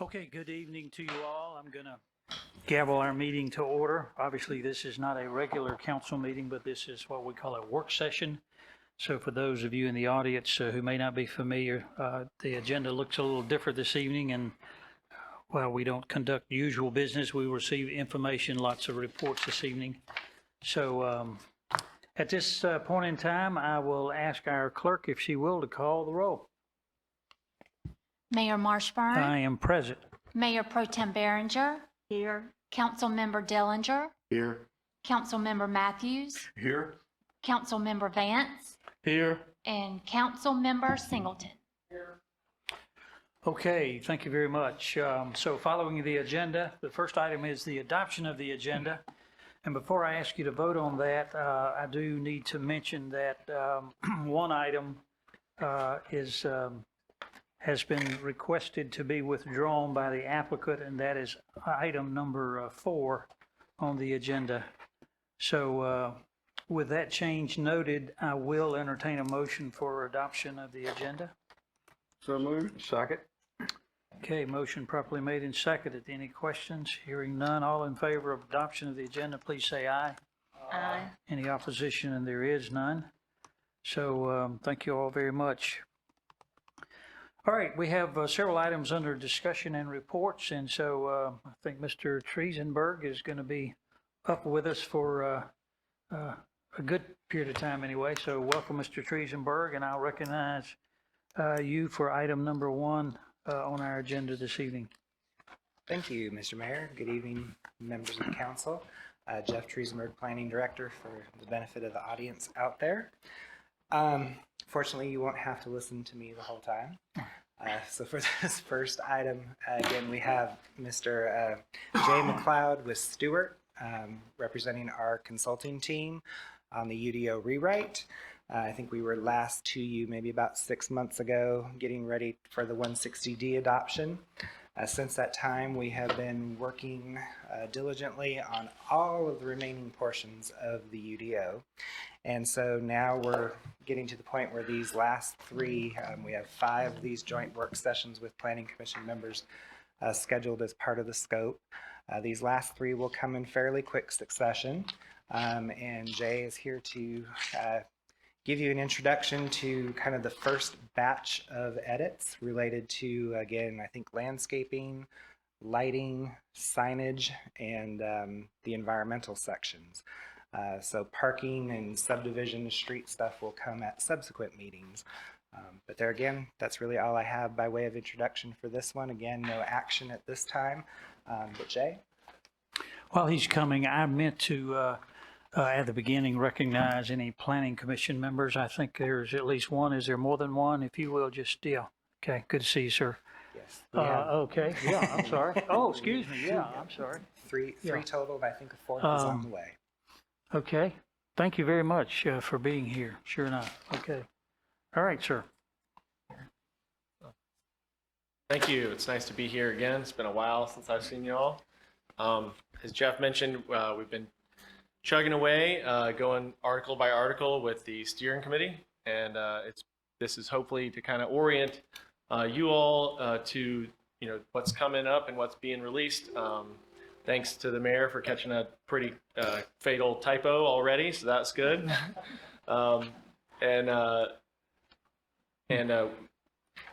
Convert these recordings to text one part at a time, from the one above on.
Okay, good evening to you all. I'm going to gavel our meeting to order. Obviously, this is not a regular council meeting, but this is what we call a work session. So for those of you in the audience who may not be familiar, the agenda looks a little different this evening. And while we don't conduct usual business, we receive information, lots of reports this evening. So at this point in time, I will ask our clerk, if she will, to call the roll. Mayor Marshburn. I am present. Mayor Pro Tem Behringer. Here. Councilmember Dellinger. Here. Councilmember Matthews. Here. Councilmember Vance. Here. And Councilmember Singleton. Here. Okay, thank you very much. So following the agenda, the first item is the adoption of the agenda. And before I ask you to vote on that, I do need to mention that one item has been requested to be withdrawn by the applicant, and that is item number 4 on the agenda. So with that change noted, I will entertain a motion for adoption of the agenda. So moved. Second. Okay, motion properly made and seconded. Any questions? Hearing none, all in favor of adoption of the agenda, please say aye. Aye. Any opposition? And there is none. So thank you all very much. All right, we have several items under discussion and reports, and so I think Mr. Triesenberg is going to be up with us for a good period of time anyway. So welcome, Mr. Triesenberg, and I'll recognize you for item number 1 on our agenda this evening. Thank you, Mr. Mayor. Good evening, members of the council. Jeff Triesenberg, Planning Director, for the benefit of the audience out there. Fortunately, you won't have to listen to me the whole time. So for this first item, again, we have Mr. Jay McLeod with Stewart, representing our consulting team on the UDO rewrite. I think we were last to you maybe about 6 months ago, getting ready for the 160D adoption. Since that time, we have been working diligently on all of the remaining portions of the UDO. And so now we're getting to the point where these last 3, we have 5 of these joint work sessions with Planning Commission members scheduled as part of the scope. These last 3 will come in fairly quick succession. And Jay is here to give you an introduction to kind of the first batch of edits related to, again, I think landscaping, lighting, signage, and the environmental sections. So parking and subdivision street stuff will come at subsequent meetings. But there again, that's really all I have by way of introduction for this one. Again, no action at this time. But Jay? While he's coming, I meant to at the beginning recognize any planning commission members. I think there's at least one. Is there more than one? If you will, just, yeah. Okay, good to see you, sir. Yes. Okay, yeah, I'm sorry. Oh, excuse me, yeah, I'm sorry. Three Yeah. total, and I think a 4th is on the way. Okay, thank you very much for being here. Sure enough, okay. All right, sir. Thank you. It's nice to be here again. It's been a while since I've seen you all. As Jeff mentioned, we've been chugging away, going article by article with the steering committee, and this is hopefully to kind of orient you all to what's coming up and what's being released. Thanks to the mayor for catching a pretty fatal typo already, so that's good. And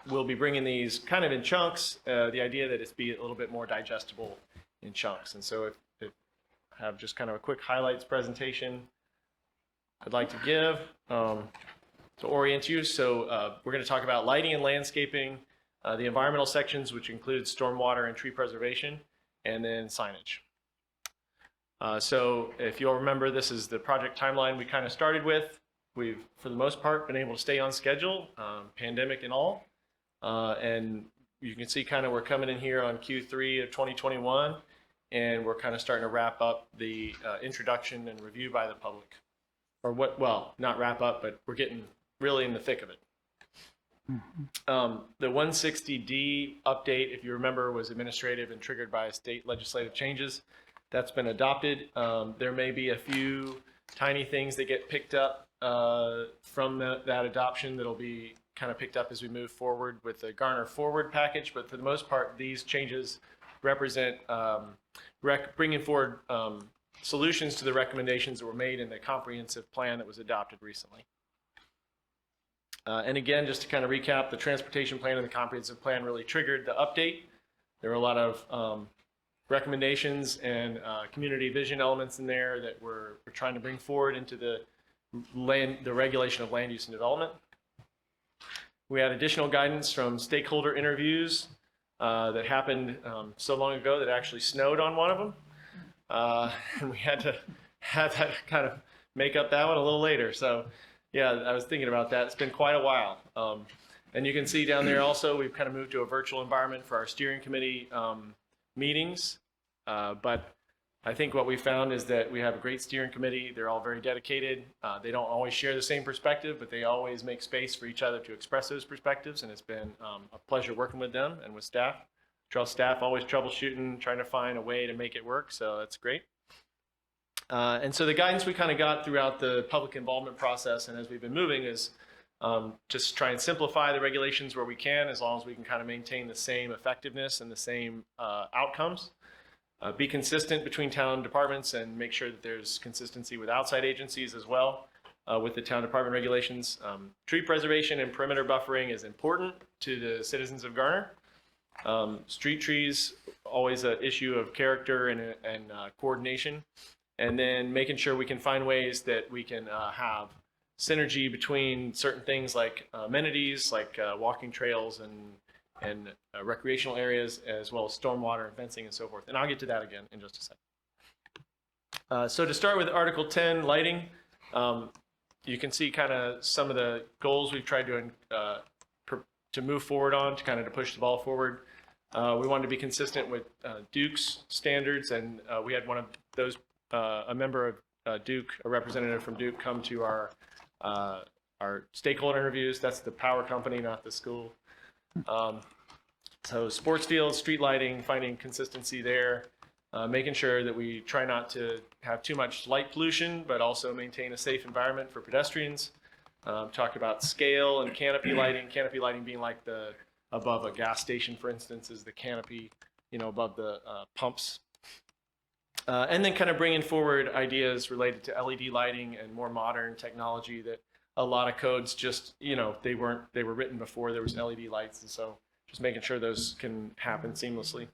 we'll be bringing these kind of in chunks. The idea that it's be a little bit more digestible in chunks. And so if I have just kind of a quick highlights presentation I'd like to give to orient you. So we're going to talk about lighting and landscaping, the environmental sections, which includes stormwater and tree preservation, and then signage. So if you'll remember, this is the project timeline we kind of started with. We've, for the most part, been able to stay on schedule, pandemic and all. And you can see kind of we're coming in here on Q3 of 2021, and we're kind of starting to wrap up the introduction and review by the public. well, not wrap up, but we're getting really in the thick of it. The 160D update, if you remember, was administrative and triggered by state legislative changes. That's been adopted. There may be a few tiny things that get picked up from that adoption that'll be kind of picked up as we move forward with the Garner Forward package, but for the most part, these changes represent bringing forward solutions to the recommendations that were made in the comprehensive plan that was adopted recently. And again, just to kind of recap, the transportation plan and the comprehensive plan really triggered the update. There were a lot of recommendations and community vision elements in there that we're trying to bring forward into the regulation of land use and development. We had additional guidance from stakeholder interviews that happened so long ago that it actually snowed on one of them. And we had to have that kind of make up that one a little later. So yeah, I was thinking about that. It's been quite a while. And you can see down there also, we've kind of moved to a virtual environment for our steering committee meetings. But I think what we found is that we have a great steering committee. They're all very dedicated. They don't always share the same perspective, but they always make space for each other to express those perspectives. And it's been a pleasure working with them and with staff. Staff always troubleshooting, trying to find a way to make it work. So that's great. And so the guidance we kind of got throughout the public involvement process and as we've been moving is just try and simplify the regulations where we can, as long as we can kind of maintain the same effectiveness and the same outcomes. Be consistent between town departments and make sure that there's consistency with outside agencies as well with the town department regulations. Tree preservation and perimeter buffering is important to the citizens of Garner. Street trees, always an issue of character and coordination. And then making sure we can find ways that we can have synergy between certain things like amenities, like walking trails and recreational areas, as well as stormwater and fencing and so forth. And I'll get to that again in just a second. So to start with Article 10, lighting, you can see kind of some of the goals we've tried to move forward on to kind of to push the ball forward. We wanted to be consistent with Duke's standards, and we had one of those, a member of Duke, a representative from Duke, come to our stakeholder interviews. That's the power company, not the school. So sports fields, street lighting, finding consistency there, making sure that we try not to have too much light pollution, but also maintain a safe environment for pedestrians. Talked about scale and canopy lighting being like the above a gas station, for instance, is the canopy, above the pumps. And then kind of bringing forward ideas related to LED lighting and more modern technology that a lot of codes just, they were written before there was LED lights. And so just making sure those can happen seamlessly.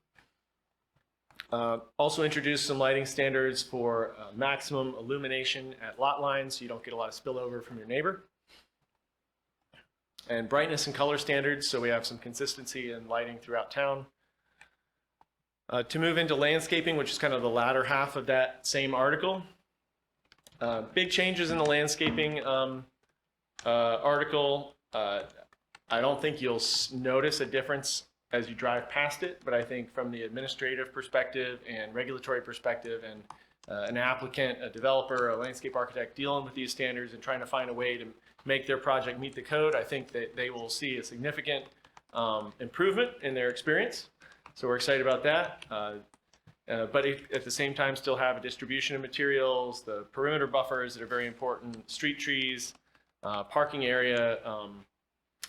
Also introduced some lighting standards for maximum illumination at lot lines so you don't get a lot of spillover from your neighbor. And brightness and color standards, so we have some consistency in lighting throughout town. To move into landscaping, which is kind of the latter half of that same article. Big changes in the landscaping article. I don't think you'll notice a difference as you drive past it, but I think from the administrative perspective and regulatory perspective and an applicant, a developer, a landscape architect dealing with these standards and trying to find a way to make their project meet the code, I think that they will see a significant improvement in their experience. So we're excited about that. But at the same time, still have a distribution of materials, the perimeter buffers that are very important, street trees, parking area,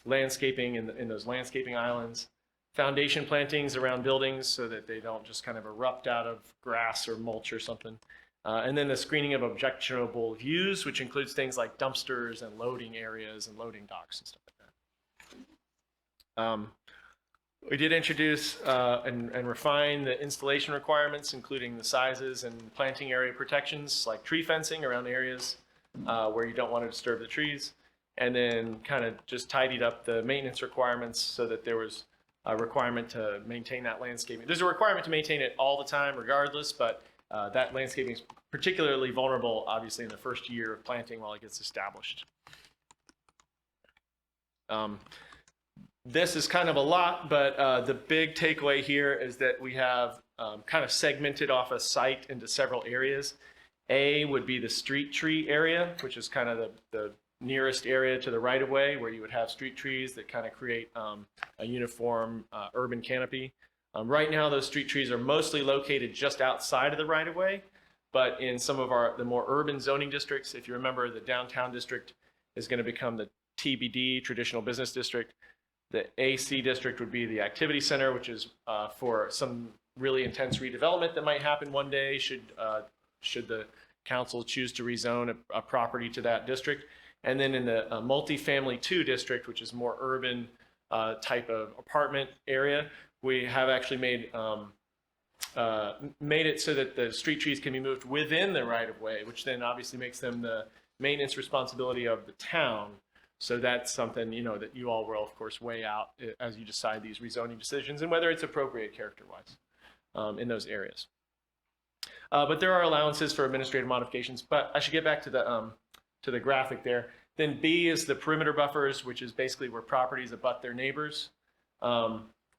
landscaping in those landscaping islands, foundation plantings around buildings so that they don't just kind of erupt out of grass or mulch or something. And then the screening of objectionable views, which includes things like dumpsters and loading areas and loading docks and stuff like that. We did introduce and refine the installation requirements, including the sizes and planting area protections, like tree fencing around areas where you don't want to disturb the trees. And then kind of just tidied up the maintenance requirements so that there was a requirement to maintain that landscaping. There's a requirement to maintain it all the time regardless, but that landscaping is particularly vulnerable, obviously, in the first year of planting while it gets established. This is kind of a lot, but the big takeaway here is that we have kind of segmented off a site into several areas. A would be the street tree area, which is kind of the nearest area to the right of way, where you would have street trees that kind of create a uniform urban canopy. Right now, those street trees are mostly located just outside of the right of way, but in some of the more urban zoning districts, if you remember, the downtown district is going to become the TBD, traditional business district. The AC district would be the activity center, which is for some really intense redevelopment that might happen one day should the council choose to rezone a property to that district. And then in the multifamily 2 district, which is more urban type of apartment area, we have actually made it so that the street trees can be moved within the right of way, which then obviously makes them the maintenance responsibility of the town. So that's something, that you all will, of course, weigh out as you decide these rezoning decisions and whether it's appropriate character-wise in those areas. But there are allowances for administrative modifications. But I should get back to the graphic there. Then B is the perimeter buffers, which is basically where properties abut their neighbors.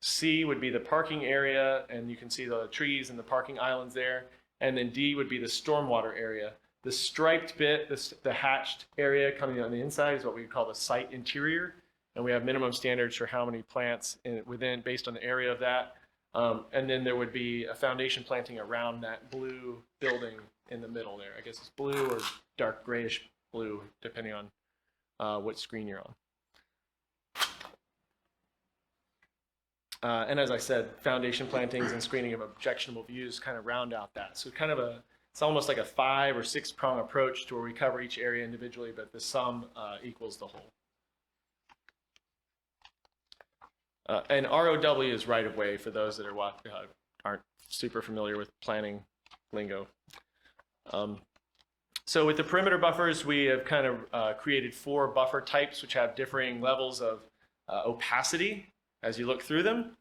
C would be the parking area, and you can see the trees and the parking islands there. And then D would be the stormwater area. The striped bit, the hatched area coming on the inside is what we call the site interior. And we have minimum standards for how many plants within based on the area of that. And then there would be a foundation planting around that blue building in the middle there. I guess it's blue or dark grayish blue, depending on what screen you're on. And as I said, foundation plantings and screening of objectionable views kind of round out that. So it's almost like a 5 or 6 prong approach to where we cover each area individually, but the sum equals the whole. And ROW is right of way for those that aren't super familiar with planning lingo. So with the perimeter buffers, we have kind of created 4 buffer types, which have differing levels of opacity as you look through them,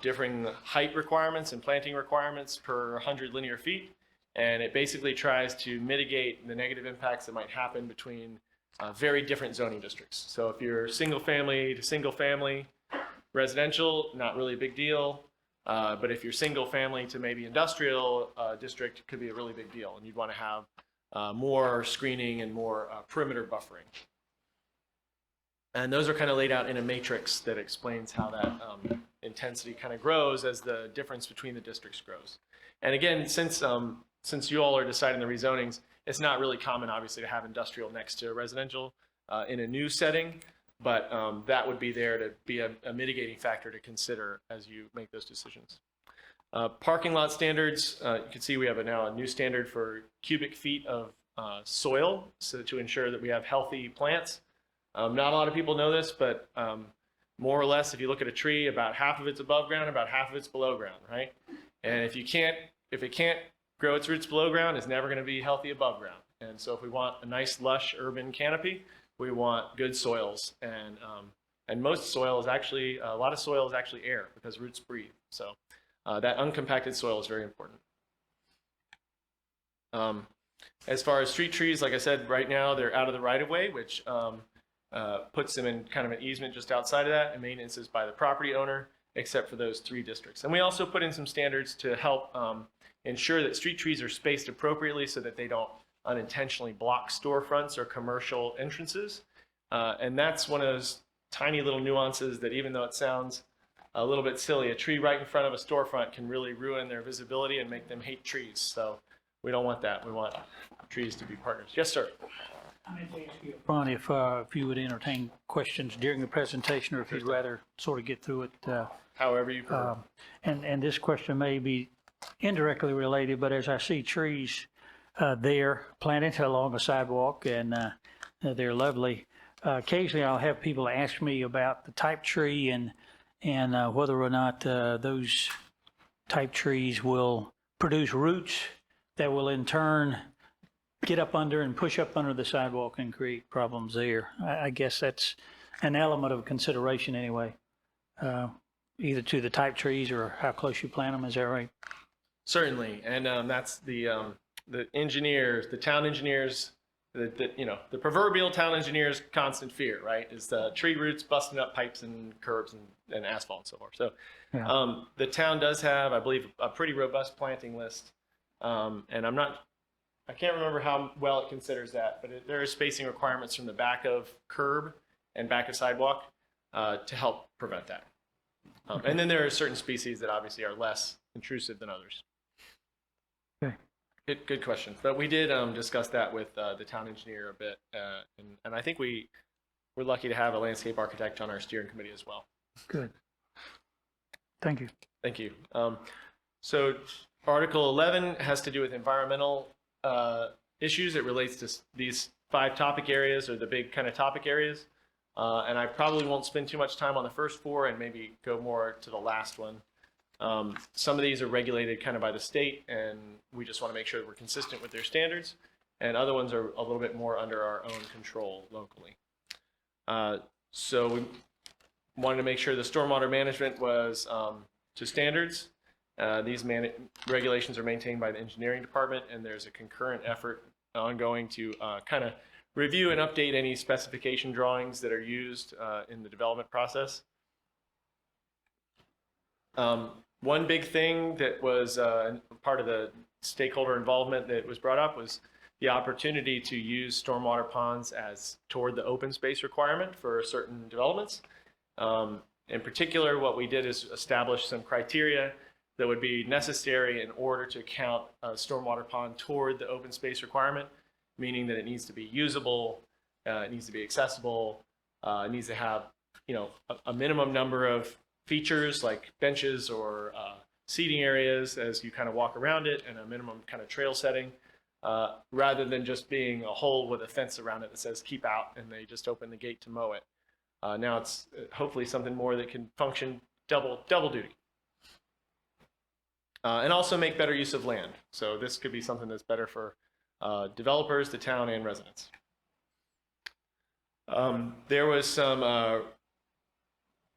differing height requirements and planting requirements per 100 linear feet. And it basically tries to mitigate the negative impacts that might happen between very different zoning districts. So if you're single family to single family, residential, not really a big deal. But if you're single family to maybe industrial district, it could be a really big deal. And you'd want to have more screening and more perimeter buffering. And those are kind of laid out in a matrix that explains how that intensity kind of grows as the difference between the districts grows. And again, since you all are deciding the rezonings, it's not really common, obviously, to have industrial next to residential in a new setting. But that would be there to be a mitigating factor to consider as you make those decisions. Parking lot standards, you can see we have now a new standard for cubic feet of soil, so to ensure that we have healthy plants. Not a lot of people know this, but more or less, if you look at a tree, about half of it's above ground, about half of it's below ground, right? And if it can't grow its roots below ground, it's never going to be healthy above ground. And so if we want a nice, lush urban canopy, we want good soils, and most soil is actually, a lot of soil is actually air because roots breathe. So that uncompacted soil is very important. As far as street trees, like I said, right now they're out of the right of way, which puts them in kind of an easement just outside of that, and maintenance is by the property owner, except for those 3 districts. And we also put in some standards to help ensure that street trees are spaced appropriately so that they don't unintentionally block storefronts or commercial entrances. And that's one of those tiny little nuances that, even though it sounds a little bit silly, a tree right in front of a storefront can really ruin their visibility and make them hate trees. So we don't want that. We want trees to be partners. Yes, sir. Ron, if you would entertain questions during the presentation, or if you'd rather sort of get through it. However you prefer. And this question may be indirectly related, but as I see trees there planted along a sidewalk, and they're lovely. Occasionally I'll have people ask me about the type tree and whether or not those type trees will produce roots that will in turn get up under and push up under the sidewalk and create problems there. I guess that's an element of consideration anyway, either to the type trees or how close you plant them. Is that right? Certainly, and that's the engineers, the town engineers, the proverbial town engineer's constant fear, right? Is the tree roots busting up pipes and curbs and asphalt and so forth. So yeah. The town does have, I believe, a pretty robust planting list, and I can't remember how well it considers that, but there are spacing requirements from the back of curb and back of sidewalk to help prevent that. And then there are certain species that obviously are less intrusive than others. Okay. Good question. But we did discuss that with the town engineer a bit, and I think we're lucky to have a landscape architect on our steering committee as well. Good. Thank you. Thank you. So Article 11 has to do with environmental issues. It relates to these 5 topic areas, or the big kind of topic areas. And I probably won't spend too much time on the first 4 and maybe go more to the last one. Some of these are regulated kind of by the state, and we just want to make sure that we're consistent with their standards. And other ones are a little bit more under our own control locally. So we wanted to make sure the stormwater management was to standards. These regulations are maintained by the engineering department, and there's a concurrent effort ongoing to kind of review and update any specification drawings that are used in the development process. One big thing that was part of the stakeholder involvement that was brought up was the opportunity to use stormwater ponds as toward the open space requirement for certain developments. In particular, what we did is establish some criteria that would be necessary in order to count a stormwater pond toward the open space requirement, meaning that it needs to be usable, it needs to be accessible, it needs to have, a minimum number of features like benches or seating areas as you kind of walk around it, and a minimum kind of trail setting, rather than just being a hole with a fence around it that says keep out and they just open the gate to mow it. Now it's hopefully something more that can function double duty. And also make better use of land. So this could be something that's better for developers, the town, and residents. There was some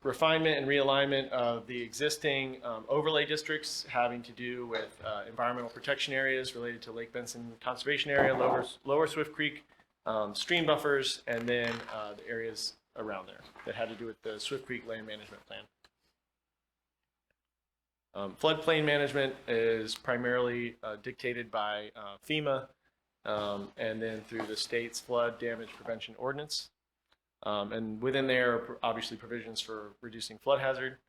refinement and realignment of the existing overlay districts having to do with environmental protection areas related to Lake Benson Conservation Area, Lower Swift Creek, stream buffers, and then the areas around there that had to do with the Swift Creek Land Management Plan. Floodplain management is primarily dictated by FEMA and then through the state's flood damage prevention ordinance. And within there are obviously provisions for reducing flood hazard.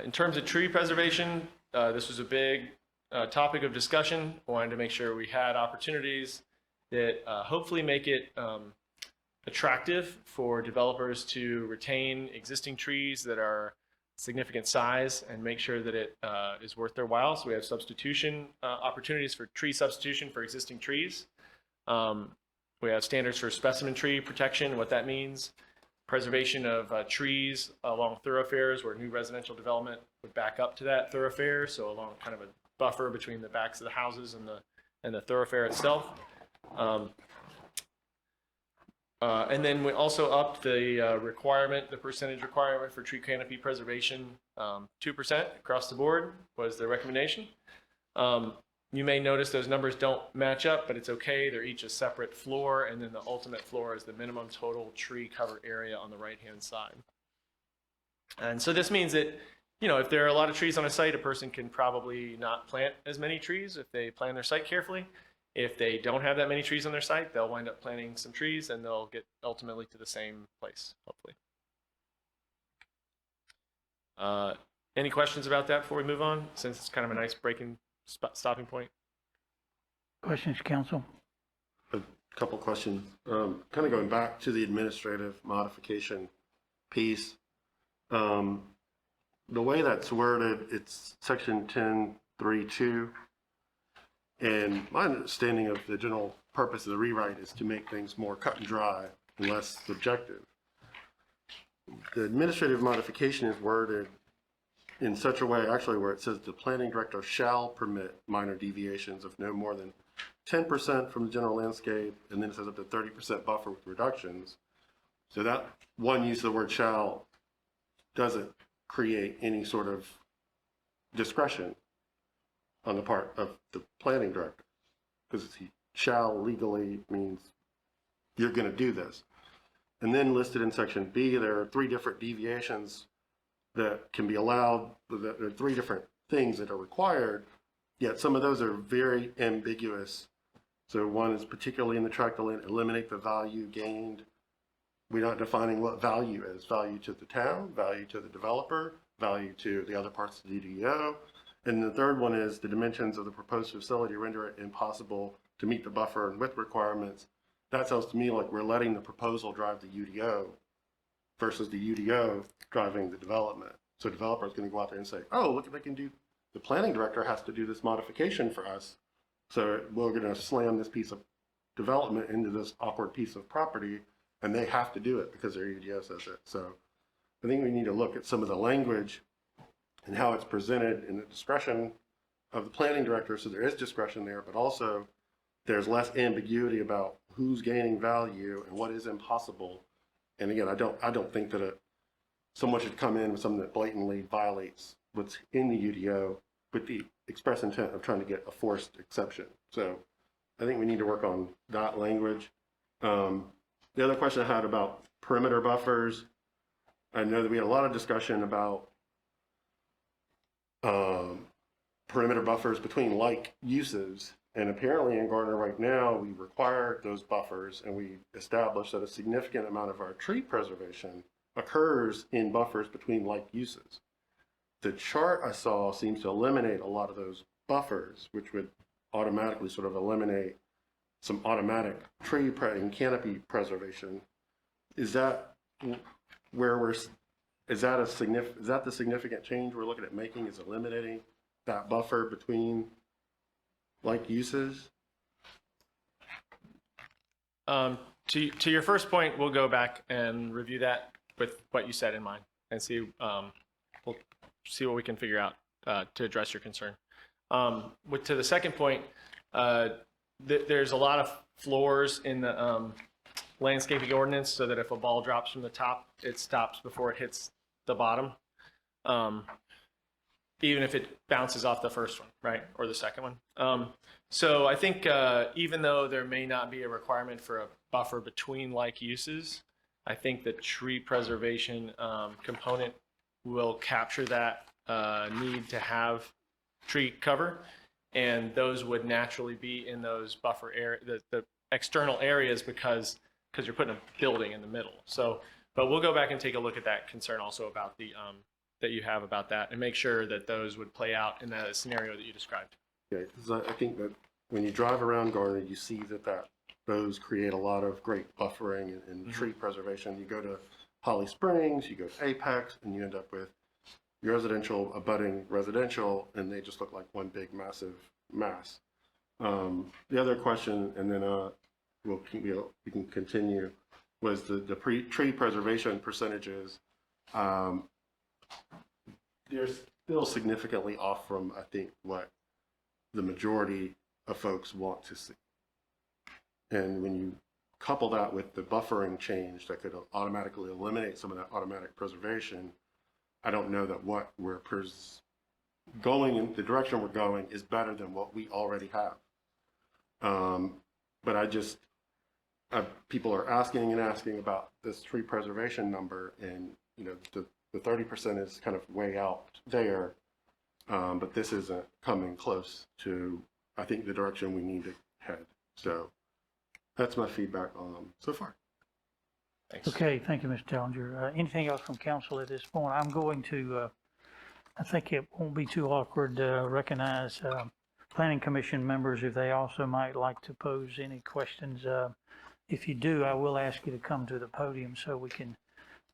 In terms of tree preservation, this was a big topic of discussion. I wanted to make sure we had opportunities that hopefully make it attractive for developers to retain existing trees that are significant size and make sure that it is worth their while. So we have substitution opportunities for tree substitution for existing trees. We have standards for specimen tree protection, what that means. Preservation of trees along thoroughfares where new residential development would back up to that thoroughfare. So along kind of a buffer between the backs of the houses and the thoroughfare itself. And then we also upped the the percentage requirement for tree canopy preservation, 2% across the board was the recommendation. You may notice those numbers don't match up, but it's okay. They're each a separate floor, and then the ultimate floor is the minimum total tree cover area on the right-hand side. And so this means that, if there are a lot of trees on a site, a person can probably not plant as many trees if they plan their site carefully. If they don't have that many trees on their site, they'll wind up planting some trees and they'll get ultimately to the same place, hopefully. Any questions about that before we move on, since it's kind of a nice stopping point? Questions, council? A couple questions. Kind of going back to the administrative modification piece. The way that's worded, it's section 10.3.2. And my understanding of the general purpose of the rewrite is to make things more cut and dry and less subjective. The administrative modification is worded in such a way, actually, where it says the planning director shall permit minor deviations of no more than 10% from the general landscape, and then it says up to 30% buffer with reductions. So that one use of the word shall doesn't create any sort of discretion on the part of the planning director, because he shall legally means you're going to do this. And then listed in section B, there are 3 different deviations that can be allowed. There are 3 different things that are required Yet some of those are very ambiguous. So one is particularly in the tract land, eliminate the value gained. We're not defining what value is. Value to the town, value to the developer, value to the other parts of the UDO. And the third one is the dimensions of the proposed facility render it impossible to meet the buffer and width requirements. That sounds to me like we're letting the proposal drive the UDO versus the UDO driving the development. So developer is going to go out there and say, oh, look, they can do, the planning director has to do this modification for us. So we're going to slam this piece of development into this awkward piece of property, and they have to do it because their UDO says it. So I think we need to look at some of the language and how it's presented in the discretion of the planning director. So there is discretion there, but also there's less ambiguity about who's gaining value and what is impossible. And again, I don't think that someone should come in with something that blatantly violates what's in the UDO with the express intent of trying to get a forced exception. So I think we need to work on that language. The other question I had about perimeter buffers, I know that we had a lot of discussion about perimeter buffers between like uses. And apparently in Garner right now, we require those buffers, and we established that a significant amount of our tree preservation occurs in buffers between like uses. The chart I saw seems to eliminate a lot of those buffers, which would automatically sort of eliminate some automatic tree and canopy preservation. Is that where is that the significant change we're looking at making, is eliminating that buffer between like uses? To your first point, we'll go back and review that with what you said in mind and see, we'll see what we can figure out to address your concern. To the second point, there's a lot of floors in the landscaping ordinance so that if a ball drops from the top, it stops before it hits the bottom, even if it bounces off the first one, right, or the second one. So I think even though there may not be a requirement for a buffer between like uses, I think the tree preservation component will capture that need to have tree cover, and those would naturally be in those buffer area, the external areas, because you're putting a building in the middle. So, but we'll go back and take a look at that concern also about the that you have about that, and make sure that those would play out in the scenario that you described. Yeah, because I think that when you drive around Garner, you see that those create a lot of great buffering and tree preservation. You go to Holly Springs, you go to Apex, and you end up with your residential abutting residential, and they just look like one big massive mass. The other question, and then we can continue, was the tree preservation percentages. They're still significantly off from, I think, what the majority of folks want to see. And when you couple that with the buffering change that could automatically eliminate some of that automatic preservation, I don't know that what we're going in the direction we're going is better than what we already have. But people are asking and asking about this tree preservation number, and the 30% is kind of way out there, but this isn't coming close to, I think, the direction we need to head. So that's my feedback so far. Thanks. Okay, thank you, Mr. Dellinger. Anything else from council at this point? I'm going to, I think it won't be too awkward to recognize planning commission members if they also might like to pose any questions. If you do, I will ask you to come to the podium so we can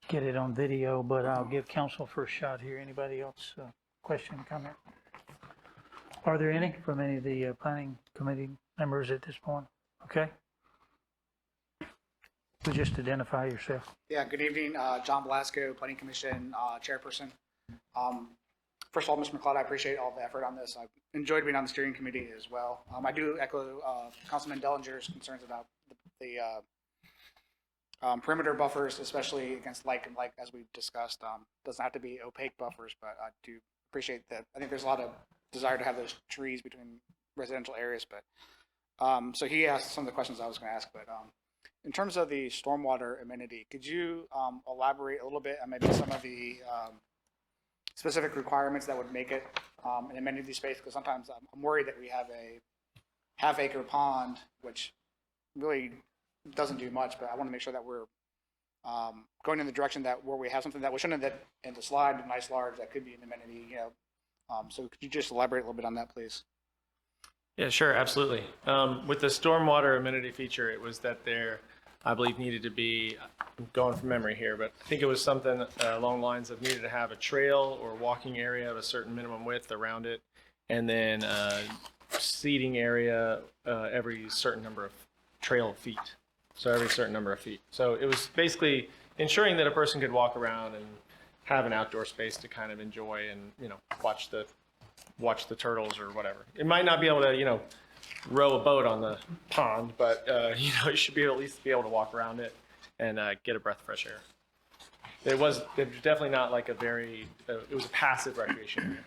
get it on video, but I'll give council first shot here. Anybody else question, comment? Are there any from any of the planning committee members at this point? Okay. Please just identify yourself. Yeah, good evening. John Blasco, Planning Commission Chairperson. First of all, Mr. McLeod, I appreciate all the effort on this. I've enjoyed being on the steering committee as well. I do echo Councilman Dellinger's concerns about the perimeter buffers, especially against like and like, as we've discussed. Doesn't have to be opaque buffers, but I do appreciate that. I think there's a lot of desire to have those trees between residential areas. But so he asked some of the questions I was going to ask, but in terms of the stormwater amenity, could you elaborate a little bit on maybe some of the specific requirements that would make it an amenity space? Because sometimes I'm worried that we have a half-acre pond, which really doesn't do much, but I want to make sure that we're going in the direction that where we have something that was shown in the slide, nice large, that could be an amenity, so could you just elaborate a little bit on that, please? Yeah, sure, absolutely. With the stormwater amenity feature, it was that there, I believe, needed to be, I'm going from memory here, but I think it was something along the lines of needed to have a trail or walking area of a certain minimum width around it, and then seating area every certain number of trail feet. So every certain number of feet. So it was basically ensuring that a person could walk around and have an outdoor space to kind of enjoy and, watch the turtles or whatever. It might not be able to, row a boat on the pond, but, you should be at least be able to walk around it and get a breath of fresh air. It was definitely not like a very, it was a passive recreation area.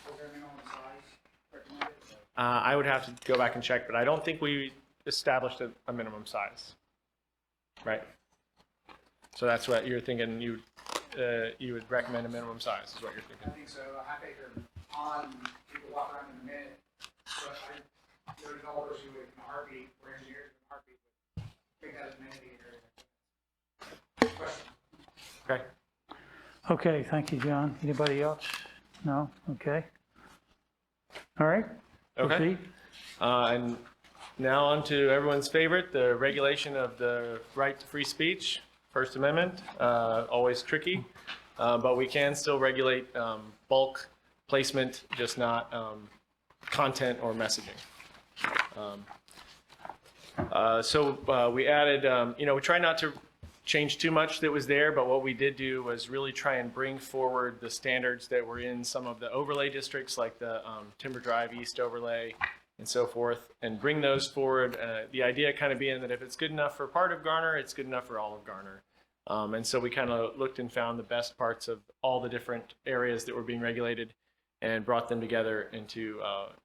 Was there a minimum size recommended? I would have to go back and check, but I don't think we established a minimum size. Right. So that's what you're thinking. You would recommend a minimum size is what you're I thinking. think so. A half-acre pond, people walk around in a minute. But there are developers who would, in a heartbeat, or engineers in a heartbeat, would make that an amenity area. Question. Okay. Okay, thank you, John. Anybody else? No? Okay. All right. Okay. Proceed. And now on to everyone's favorite, the regulation of the right to free speech, First Amendment. Always tricky, but we can still regulate bulk placement, just not content or messaging. So we added, we try not to change too much that was there, but what we did do was really try and bring forward the standards that were in some of the overlay districts, like the Timber Drive East overlay and so forth, and bring those forward. The idea kind of being that if it's good enough for part of Garner, it's good enough for all of Garner. And so we kind of looked and found the best parts of all the different areas that were being regulated and brought them together into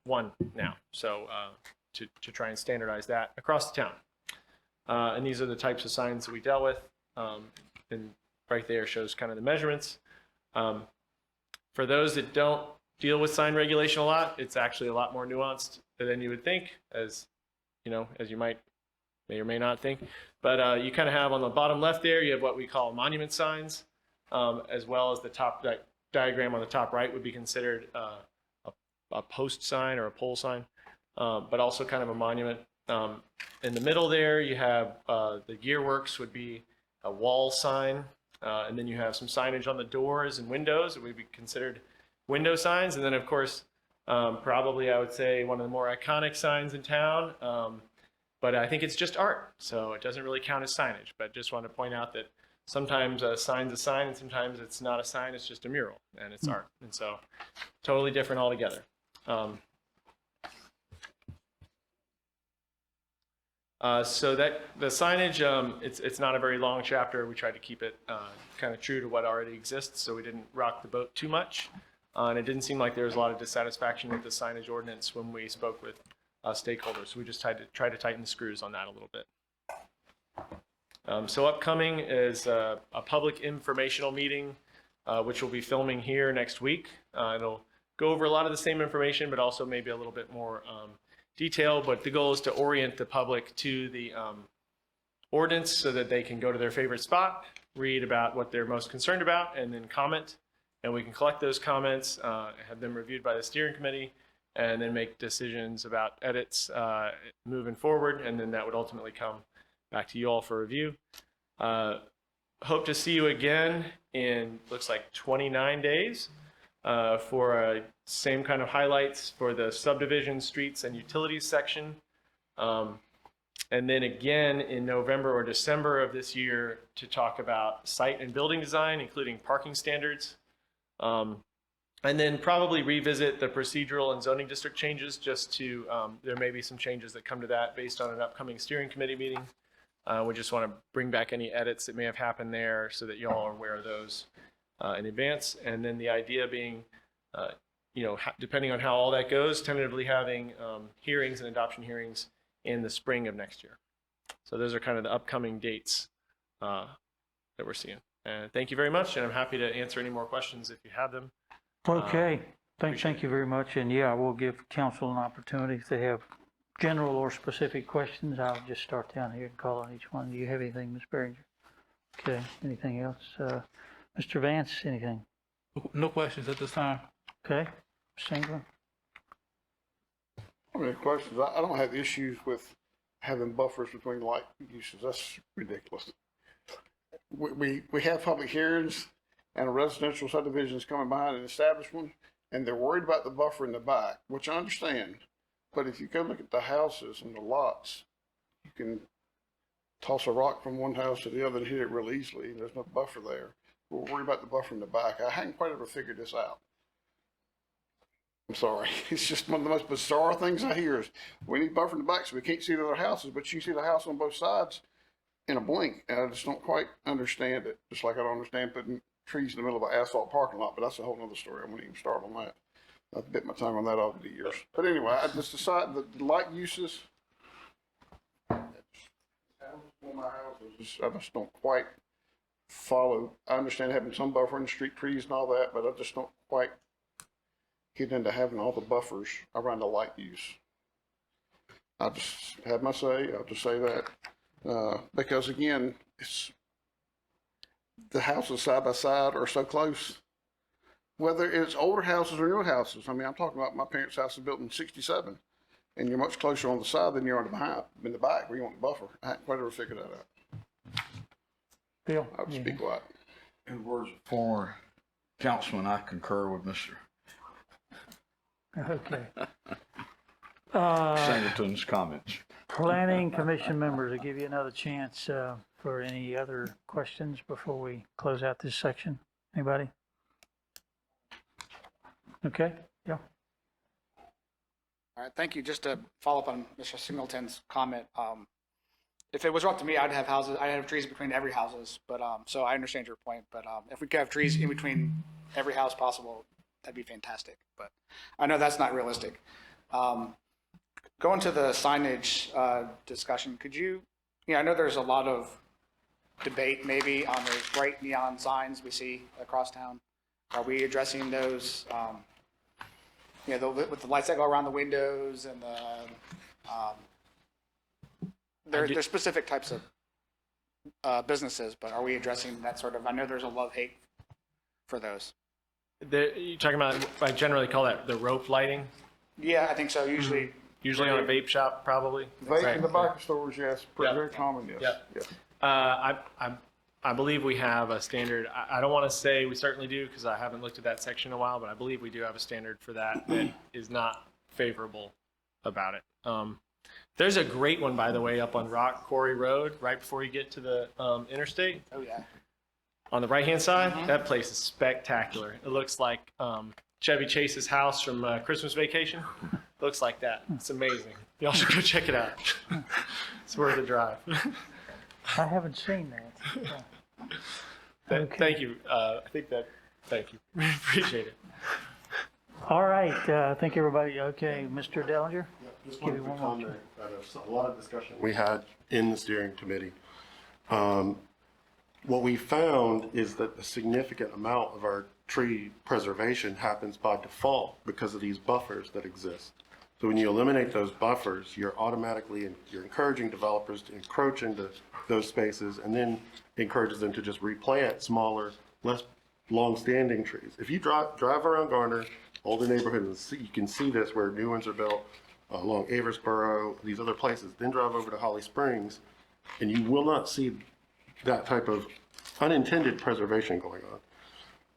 one now. So to try and standardize that across the town. And these are the types of signs that we dealt with. And right there shows kind of the measurements. For those that don't deal with sign regulation a lot, it's actually a lot more nuanced than you would think, as you may or may not think. But you kind of have on the bottom left there, you have what we call monument signs, as well as the top diagram on the top right would be considered a post sign or a pole sign, but also kind of a monument. In the middle there, you have the gearworks would be a wall sign, and then you have some signage on the doors and windows that would be considered window signs. And then, of course, probably I would say one of the more iconic signs in town, but I think it's just art, so it doesn't really count as signage. But just want to point out that sometimes a sign's a sign, and sometimes it's not a sign, it's just a mural, and it's art. And so totally different altogether. So that the signage, it's not a very long chapter. We tried to keep it kind of true to what already exists, so we didn't rock the boat too much. And it didn't seem like there was a lot of dissatisfaction with the signage ordinance when we spoke with stakeholders. So we just tried to tighten the screws on that a little bit. So upcoming is a public informational meeting, which we'll be filming here next week. It'll go over a lot of the same information, but also maybe a little bit more detail. But the goal is to orient the public to the ordinance so that they can go to their favorite spot, read about what they're most concerned about, and then comment. And we can collect those comments, have them reviewed by the steering committee, and then make decisions about edits moving forward. And then that would ultimately come back to you all for review. Hope to see you again in, looks like 29 days for same kind of highlights for the subdivision, streets, and utilities section. And then again in November or December of this year to talk about site and building design, including parking standards. And then probably revisit the procedural and zoning district changes, just to, there may be some changes that come to that based on an upcoming steering committee meeting. We just want to bring back any edits that may have happened there so that you all are aware of those in advance. And then the idea being, depending on how all that goes, tentatively having hearings and adoption hearings in the spring of next year. So those are kind of the upcoming dates that we're seeing. And thank you very much, and I'm happy to answer any more questions if you have them. Okay, thank you very much. And yeah, we'll give council an opportunity if they have general or specific questions. I'll just start down here and call on each one. Do you have anything, Ms. Behringer? Okay, anything else? Mr. Vance, anything? No questions at this time. Okay, Singler? I mean, questions. I don't have issues with having buffers between light uses. That's ridiculous. We have public hearings and a residential subdivision is coming behind an established one, and they're worried about the buffer in the back, which I understand. But if you go look at the houses and the lots, you can toss a rock from one house to the other and hit it real easily, and there's no buffer there. We're worried about the buffer in the back. I hadn't quite ever figured this out. I'm sorry. It's just one of the most bizarre things I hear is we need buffer in the back so we can't see the other houses, but you see the house on both sides in a blink. And I just don't quite understand it. Just like I don't understand putting trees in the middle of an asphalt parking lot, but that's a whole nother story. I won't even start on that. I've bit my tongue on that over the years. But anyway, I just decided that the light uses, I just don't quite follow. I understand having some buffer in the street trees and all that, but I just don't quite get into having all the buffers around the light use. I just had my say. I'll just say that because again, it's the houses side by side are so close. Whether it's older houses or newer houses. I mean, I'm talking about my parents' house was built in '67, and you're much closer on the side than you're on the behind, in the back where you want the buffer. I haven't quite ever figured that out. Bill? I'll just be quiet. In the words of former councilman, I concur with Mr. Okay. Singleton's comments. Planning Commission members, I'll give you another chance for any other questions before we close out this section. Anybody? Okay, yeah. All right, thank you. Just to follow up on Mr. Singleton's comment, if it was up to me, I'd have trees between every houses, but, so I understand your point, but, if we could have trees in between every house possible, that'd be fantastic, but I know that's not realistic. Going to the signage, discussion, could you, I know there's a lot of debate maybe on those bright neon signs we see across town. Are we addressing those, with the lights that go around the windows and there's specific types of businesses, but are we addressing that sort of, I know there's a love-hate for those. You're talking about, I generally call that the rope lighting, Yeah, I think so, usually. usually on a vape shop, probably. Vape in the back of stores, yes, Yeah. very common, yes. Yeah. Yes. I believe we have a standard. I don't want to say we certainly do because I haven't looked at that section in a while, but I believe we do have a standard for that is not favorable about it. There's a great one, by the way, up on Rock Quarry Road, right before you get to the interstate. Oh, yeah. On the right-hand side, that place is spectacular. It looks like Chevy Chase's house from Christmas Vacation. Looks like that. It's amazing. Y'all should go check it out. It's worth a drive. I haven't seen that. Okay. Thank you. Thank you. Appreciate it. All right, I think everybody, okay, Mr. Dellinger? Just Give one you quick one more comment out of a lot of discussion we had in the steering committee. What we found is that a significant amount of our tree preservation happens by default because of these buffers that exist. So when you eliminate those buffers, you're encouraging developers to encroach into those spaces and then encourages them to just replant smaller, less long-standing trees. If you drive around Garner, older neighborhoods, you can see this where new ones are built along Aversboro, these other places, then drive over to Holly Springs, and you will not see that type of unintended preservation going on.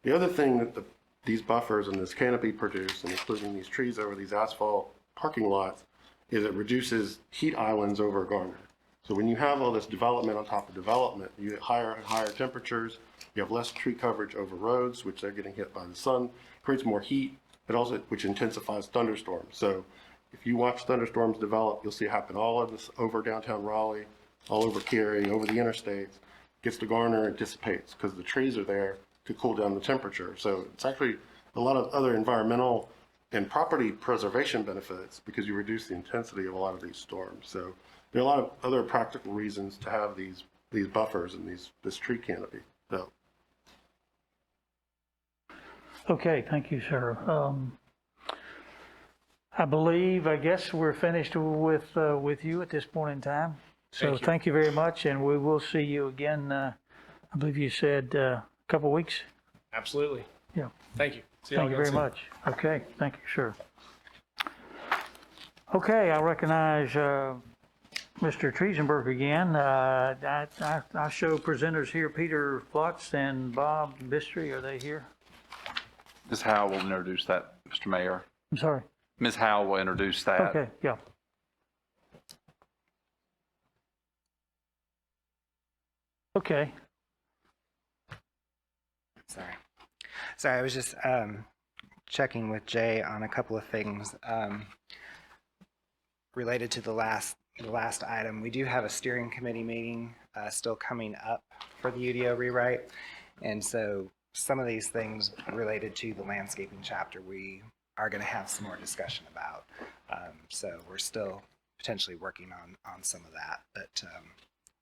The other thing that these buffers and this canopy produce, and including these trees over these asphalt parking lots, is it reduces heat islands over Garner. So when you have all this development on top of development, you get higher and higher temperatures, you have less tree coverage over roads, which they're getting hit by the sun, creates more heat, but also which intensifies thunderstorms. So if you watch thunderstorms develop, you'll see it happen all of this over downtown Raleigh, all over Cary, over the interstates, gets to Garner and dissipates because the trees are there to cool down the temperature. So it's actually a lot of other environmental and property preservation benefits because you reduce the intensity of a lot of these storms. So there are a lot of other practical reasons to have these buffers and this tree canopy. So. Okay, thank you, sir. I guess we're finished with you at this point in time. So Thank you. thank you very much, and we will see you again, I believe you said a couple weeks? Absolutely. Yeah. Thank you. See y'all Thank you again very soon. much. Okay, thank you, sir. Okay, I recognize Mr. Triesenberg again. I show presenters here, Peter Flutz and Bob Bistry. Are they here? Ms. Howe will introduce that, Mr. Mayor. I'm sorry. Ms. Howe will introduce that. Okay, yeah. Okay. Sorry, I was just checking with Jay on a couple of things related to the last item. We do have a steering committee meeting still coming up for the UDO rewrite, and so some of these things related to the landscaping chapter we are going to have some more discussion about. So we're still potentially working on some of that, but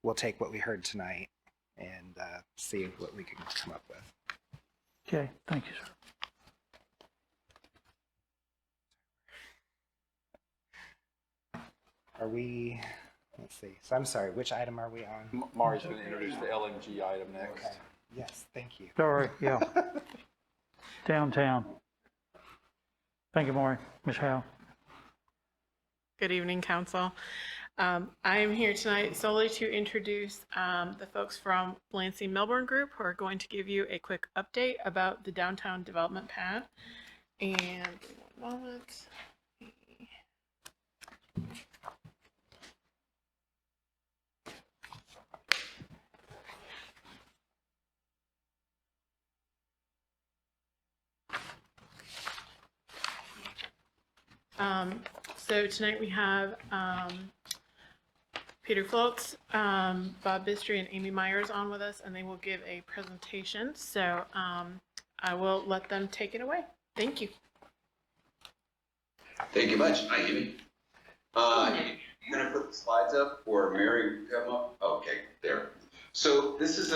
we'll take what we heard tonight and see what we can come up with. Okay, thank you, sir. Are we, let's see, so I'm sorry, which item are we on? Mari's going to introduce the LNG item next. Okay, yes, thank you. Sorry, yeah. Downtown. Thank you, Maury. Ms. Howe. Good evening, Council. I am here tonight solely to introduce the folks from Lansing Melbourne Group who are going to give you a quick update about the downtown development pad. And give me one moment. So tonight we have Peter Floats, Bob Bistry, and Amy Myers on with us, and they will give a presentation. So I will let them take it away. Thank you. Thank you much. Hi, Amy. I'm going to put the slides up, or Mary, have them up? Okay, there. So this is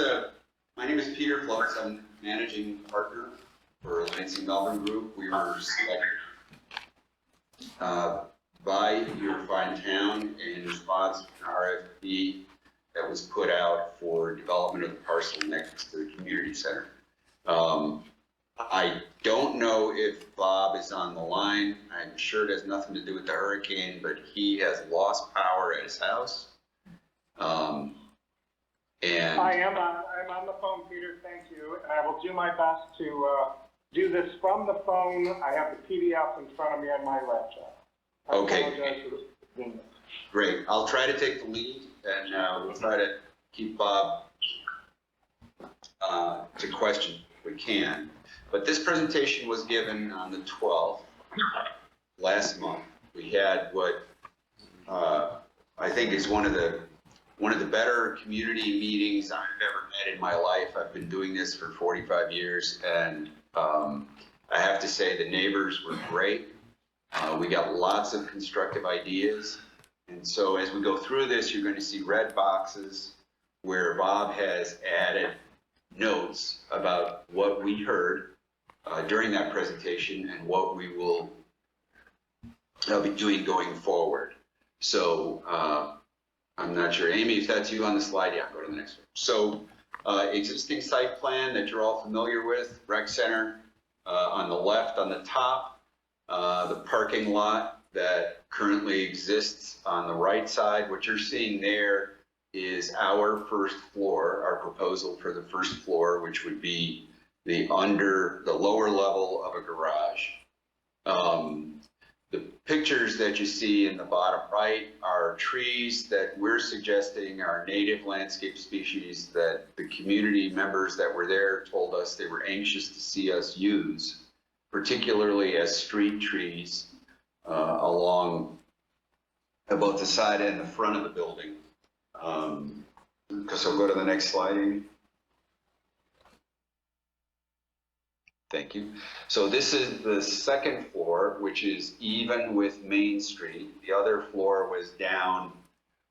my name is Peter Floats. I'm managing partner for Lansing Melbourne Group. We were selected by your fine town in response to an RFP that was put out for development of the parcel next to the community center. I don't know if Bob is on the line. I'm sure it has nothing to do with the hurricane, but he has lost power at his house. And I'm on the phone, Peter. Thank you. And I will do my best to do this from the phone. I have the PDF in front of me on my laptop. I apologize for the inconvenience. Great. I'll try to take the lead, and we'll try to keep Bob to question if we can. But this presentation was given on the 12th, last month. We had what I think is one of the better community meetings I've ever had in my life. I've been doing this for 45 years, and I have to say the neighbors were great. We got lots of constructive ideas. And so as we go through this, you're going to see red boxes where Bob has added notes about what we heard during that presentation and what we will be doing going forward. So I'm not sure, Amy, if that's you on the slide, yeah, go to the next one. So existing site plan that you're all familiar with, rec center on the left on the top, the parking lot that currently exists on the right side. What you're seeing there is our first floor, our proposal for the first floor, which would be the lower level of a garage. The pictures that you see in the bottom right are trees that we're suggesting are native landscape species that the community members that were there told us they were anxious to see us use, particularly as street trees along both the side and the front of the building. So go to the next slide, Amy. Thank you. So this is the second floor, which is even with Main Street. The other floor was down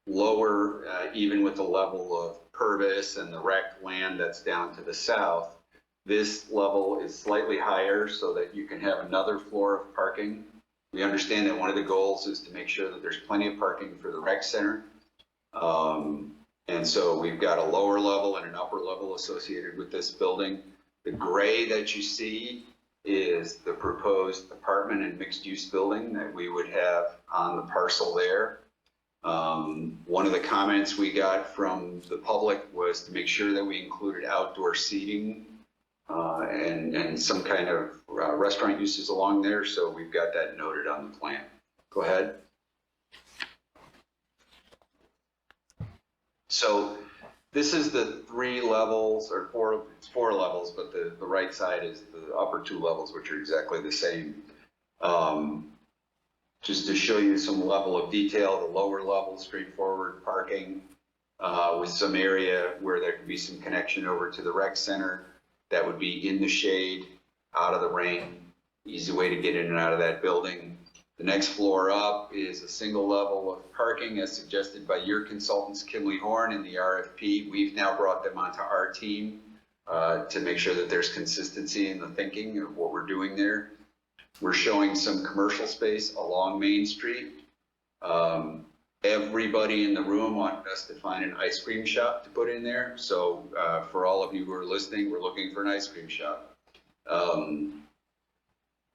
lower, even with the level of Purvis and the rec land that's down to the south. This level is slightly higher so that you can have another floor of parking. We understand that one of the goals is to make sure that there's plenty of parking for the rec center. And so we've got a lower level and an upper level associated with this building. The gray that you see is the proposed apartment and mixed-use building that we would have on the parcel there. One of the comments we got from the public was to make sure that we included outdoor seating and some kind of restaurant uses along there. So we've got that noted on the plan. Go ahead. So this is the 3 levels, or 4 levels, but the right side is the upper 2 levels, which are exactly the same. Just to show you some level of detail, the lower level, straightforward parking with some area where there could be some connection over to the rec center that would be in the shade, out of the rain, easy way to get in and out of that building. The next floor up is a single level of parking as suggested by your consultants, Kimley Horn, in the RFP. We've now brought them onto our team to make sure that there's consistency in the thinking of what we're doing there. We're showing some commercial space along Main Street. Everybody in the room wanted us to find an ice cream shop to put in there. So for all of you who are listening, we're looking for an ice cream shop.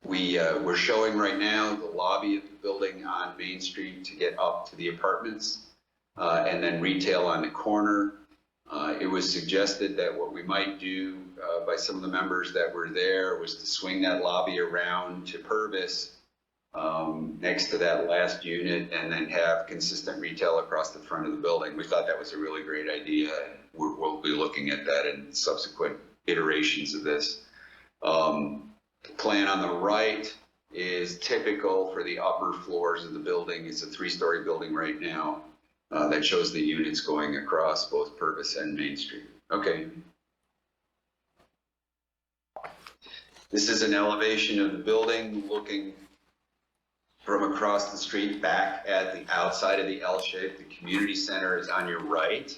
We're showing right now the lobby of the building on Main Street to get up to the apartments, and then retail on the corner. It was suggested that what we might do by some of the members that were there was to swing that lobby around to Purvis next to that last unit and then have consistent retail across the front of the building. We thought that was a really great idea. We'll be looking at that in subsequent iterations of this. The plan on the right is typical for the upper floors of the building. It's a 3-story building right now that shows the units going across both Purvis and Main Street. Okay. This is an elevation of the building looking from across the street back at the outside of the L shape. The community center is on your right.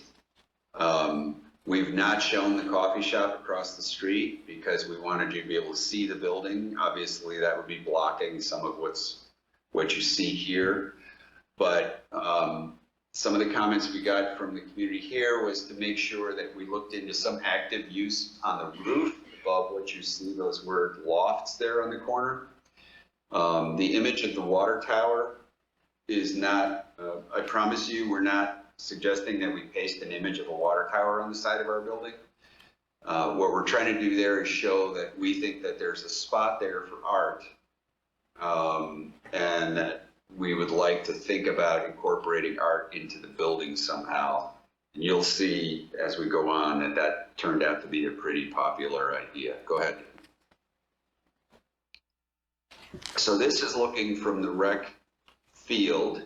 We've not shown the coffee shop across the street because we wanted you to be able to see the building. Obviously, that would be blocking some of what you see here. But some of the comments we got from the community here was to make sure that we looked into some active use on the roof above what you see, those word lofts there on the corner. The image of the water tower is not, I promise you, we're not suggesting that we paste an image of a water tower on the side of our building. What we're trying to do there is show that we think that there's a spot there for art, and that we would like to think about incorporating art into the building somehow. And you'll see as we go on that that turned out to be a pretty popular idea. Go ahead. So this is looking from the rec field.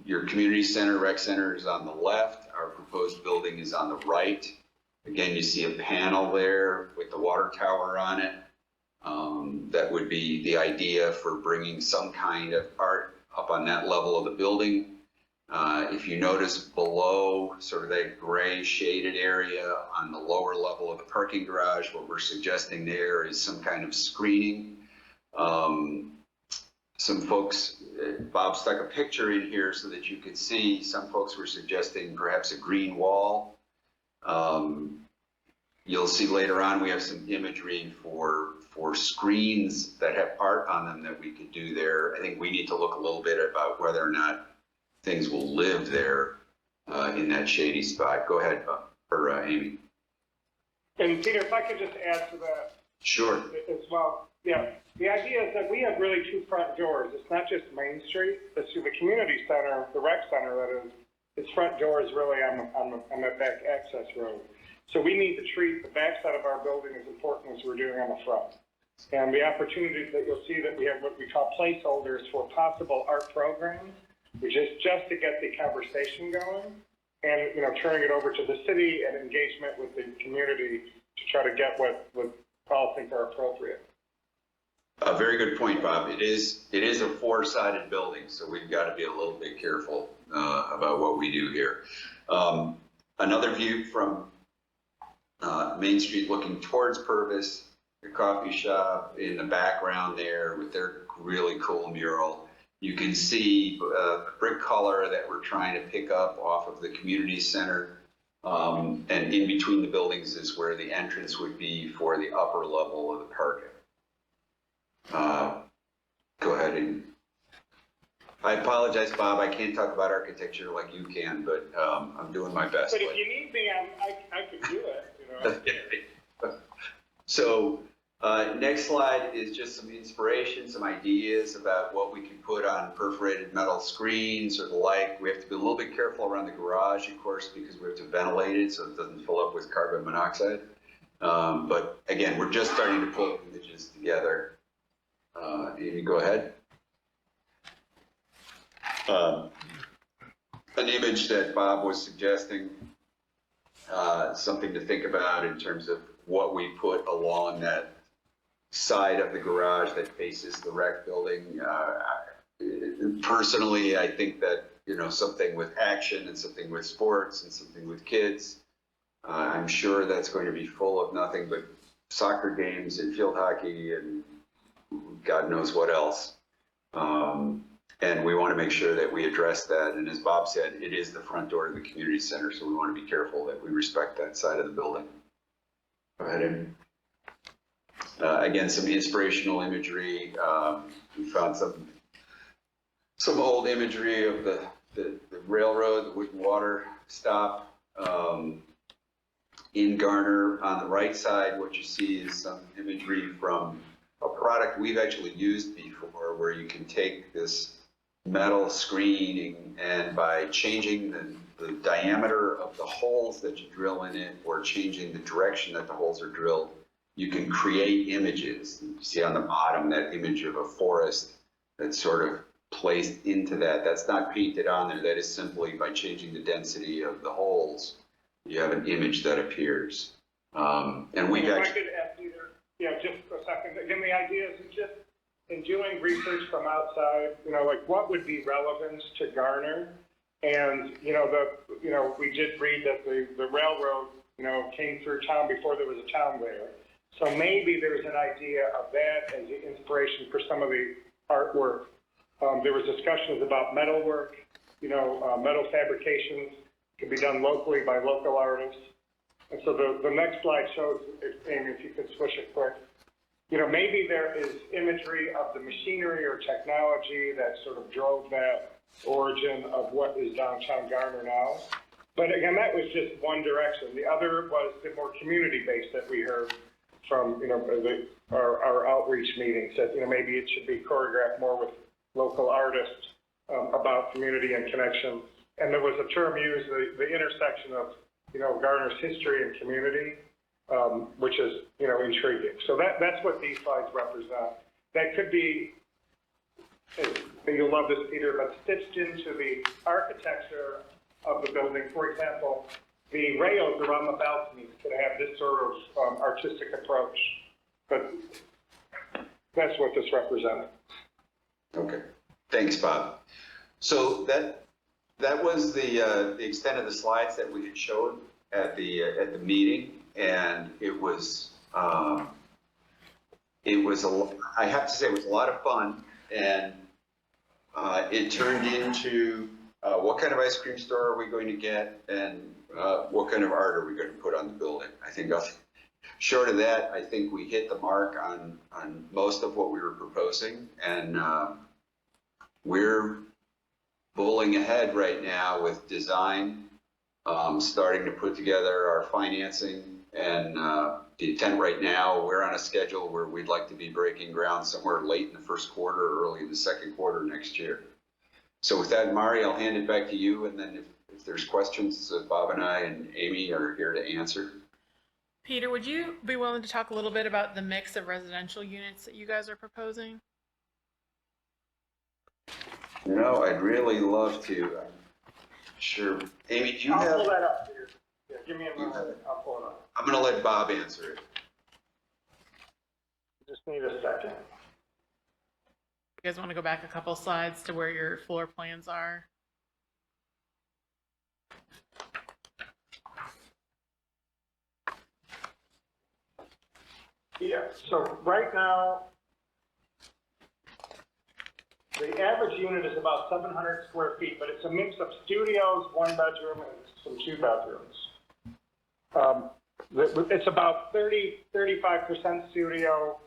Your community center, rec center is on the left. Our proposed building is on the right. Again, you see a panel there with the water tower on it. That would be the idea for bringing some kind of art up on that level of the building. If you notice below sort of that gray shaded area on the lower level of the parking garage, what we're suggesting there is some kind of screening. Some folks, Bob stuck a picture in here so that you could see, some folks were suggesting perhaps a green wall. You'll see later on we have some imagery for screens that have art on them that we could do there. I think we need to look a little bit about whether or not things will live there in that shady spot. Go ahead, Amy. And Peter, if I could just add to that. Sure. As well. Yeah. The idea is that we have really 2 front doors. It's not just Main Street. It's the community center, the rec center, that is, its front door is really on the back access road. So we need to treat the back side of our building as important as we're doing on the front. And the opportunities that you'll see that we have what we call placeholders for possible art programs, which is just to get the conversation going and, you know, turning it over to the city and engagement with the community to try to get what Paul thinks are appropriate. A very good point, Bob. It is a 4-sided building, so we've got to be a little bit careful about what we do here. Another view from Main Street looking towards Purvis, the coffee shop in the background there with their really cool mural. You can see brick color that we're trying to pick up off of the community center. And in between the buildings is where the entrance would be for the upper level of the parking. Go ahead and, I apologize, Bob, I can't talk about architecture like you can, but I'm doing my best. But if you need me, I could do it, you know. So next slide is just some inspiration, some ideas about what we can put on perforated metal screens or the like. We have to be a little bit careful around the garage, of course, because we have to ventilate it so it doesn't fill up with carbon monoxide. But again, we're just starting to pull images together. You go ahead. An image that Bob was suggesting, something to think about in terms of what we put along that side of the garage that faces the rec building. Personally, I think that, you know, something with action and something with sports and something with kids, I'm sure that's going to be full of nothing but soccer games and field hockey and God knows what else. And we want to make sure that we address that. And as Bob said, it is the front door to the community center, so we want to be careful that we respect that side of the building. Go ahead and again, some inspirational imagery. We found some old imagery of the railroad, the wooden water stop in Garner. On the right side, what you see is some imagery from a product we've actually used before, where you can take this metal screening and by changing the diameter of the holes that you drill in it or changing the direction that the holes are drilled, you can create images. You see on the bottom that image of a forest that's sort of placed into that. That's not painted on there. That is simply by changing the density of the holes, you have an image that appears. And we've If actually... I could ask either, yeah, just a second. Again, the idea is just in doing research from outside, you know, like what would be relevant to Garner? And, you know, we did read that the railroad, you know, came through town before there was a town there. So maybe there's an idea of that as the inspiration for some of the artwork. There was discussions about metalwork, you know, metal fabrications can be done locally by local artists. And so the next slide shows, Amy, if you could switch it quick. You know, maybe there is imagery of the machinery or technology that sort of drove that origin of what is downtown Garner now. But again, that was just one direction. The other was the more community-based that we heard from, you know, our outreach meetings, that, you know, maybe it should be choreographed more with local artists about community and connection. And there was a term used, the intersection of, you know, Garner's history and community, which is, you know, intriguing. So that's what these slides represent. That could be, you'll love this, Peter, but stitched into the architecture of the building. For example, the rails around the balconies could have this sort of artistic approach. But that's what this represented. Okay, thanks, Bob. So that was the extent of the slides that we had showed at the meeting, and it was I have to say it was a lot of fun, and it turned into what kind of ice cream store are we going to get, and what kind of art are we going to put on the building? I think short of that, I think we hit the mark on most of what we were proposing, and we're bowling ahead right now with design, starting to put together our financing, and the intent right now, we're on a schedule where we'd like to be breaking ground somewhere late in the first quarter or early in the second quarter next year. So with that, Mari, I'll hand it back to you, and then if there's questions, Bob and I and Amy are here to answer. Peter, would you be willing to talk a little bit about the mix of residential units that you guys are proposing? You know, I'd really love to. Sure. Amy, do you have? I'll pull that up, Peter. Yeah, give me a moment. I'll pull it up. I'm going to let Bob answer it. Just need a second. You guys want to go back a couple slides to where your floor plans are? Yeah, so right now, the average unit is about 700 square feet, but it's a mix of studios, one bedroom, and some two bedrooms. It's about 35% studio,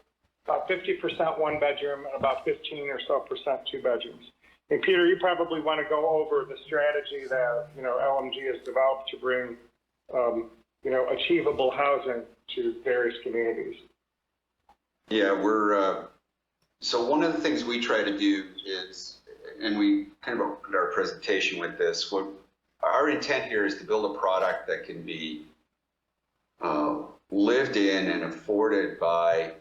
about 50% one bedroom, and about 15 or so percent two bedrooms. And Peter, you probably want to go over the strategy that, LMG has developed to bring, achievable housing to various communities. Yeah, so one of the things we try to do is, and we kind of opened our presentation with this, our intent here is to build a product that can be lived in and afforded by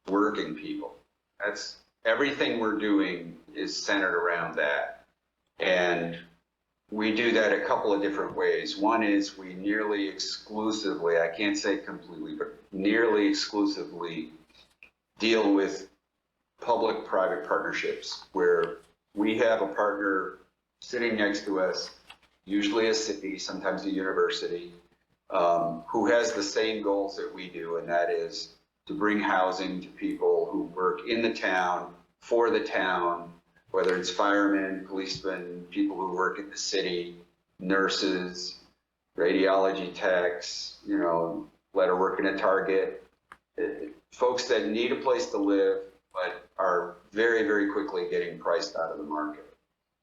working people. That's everything we're doing is centered around that. And we do that a couple of different ways. One is we nearly exclusively, I can't say completely, but nearly exclusively deal with public-private partnerships where we have a partner sitting next to us, usually a city, sometimes a university, who has the same goals that we do, and that is to bring housing to people who work in the town, for the town, whether it's firemen, policemen, people who work in the city, nurses, radiology techs, let her work in a Target, folks that need a place to live, but are very, very quickly getting priced out of the market.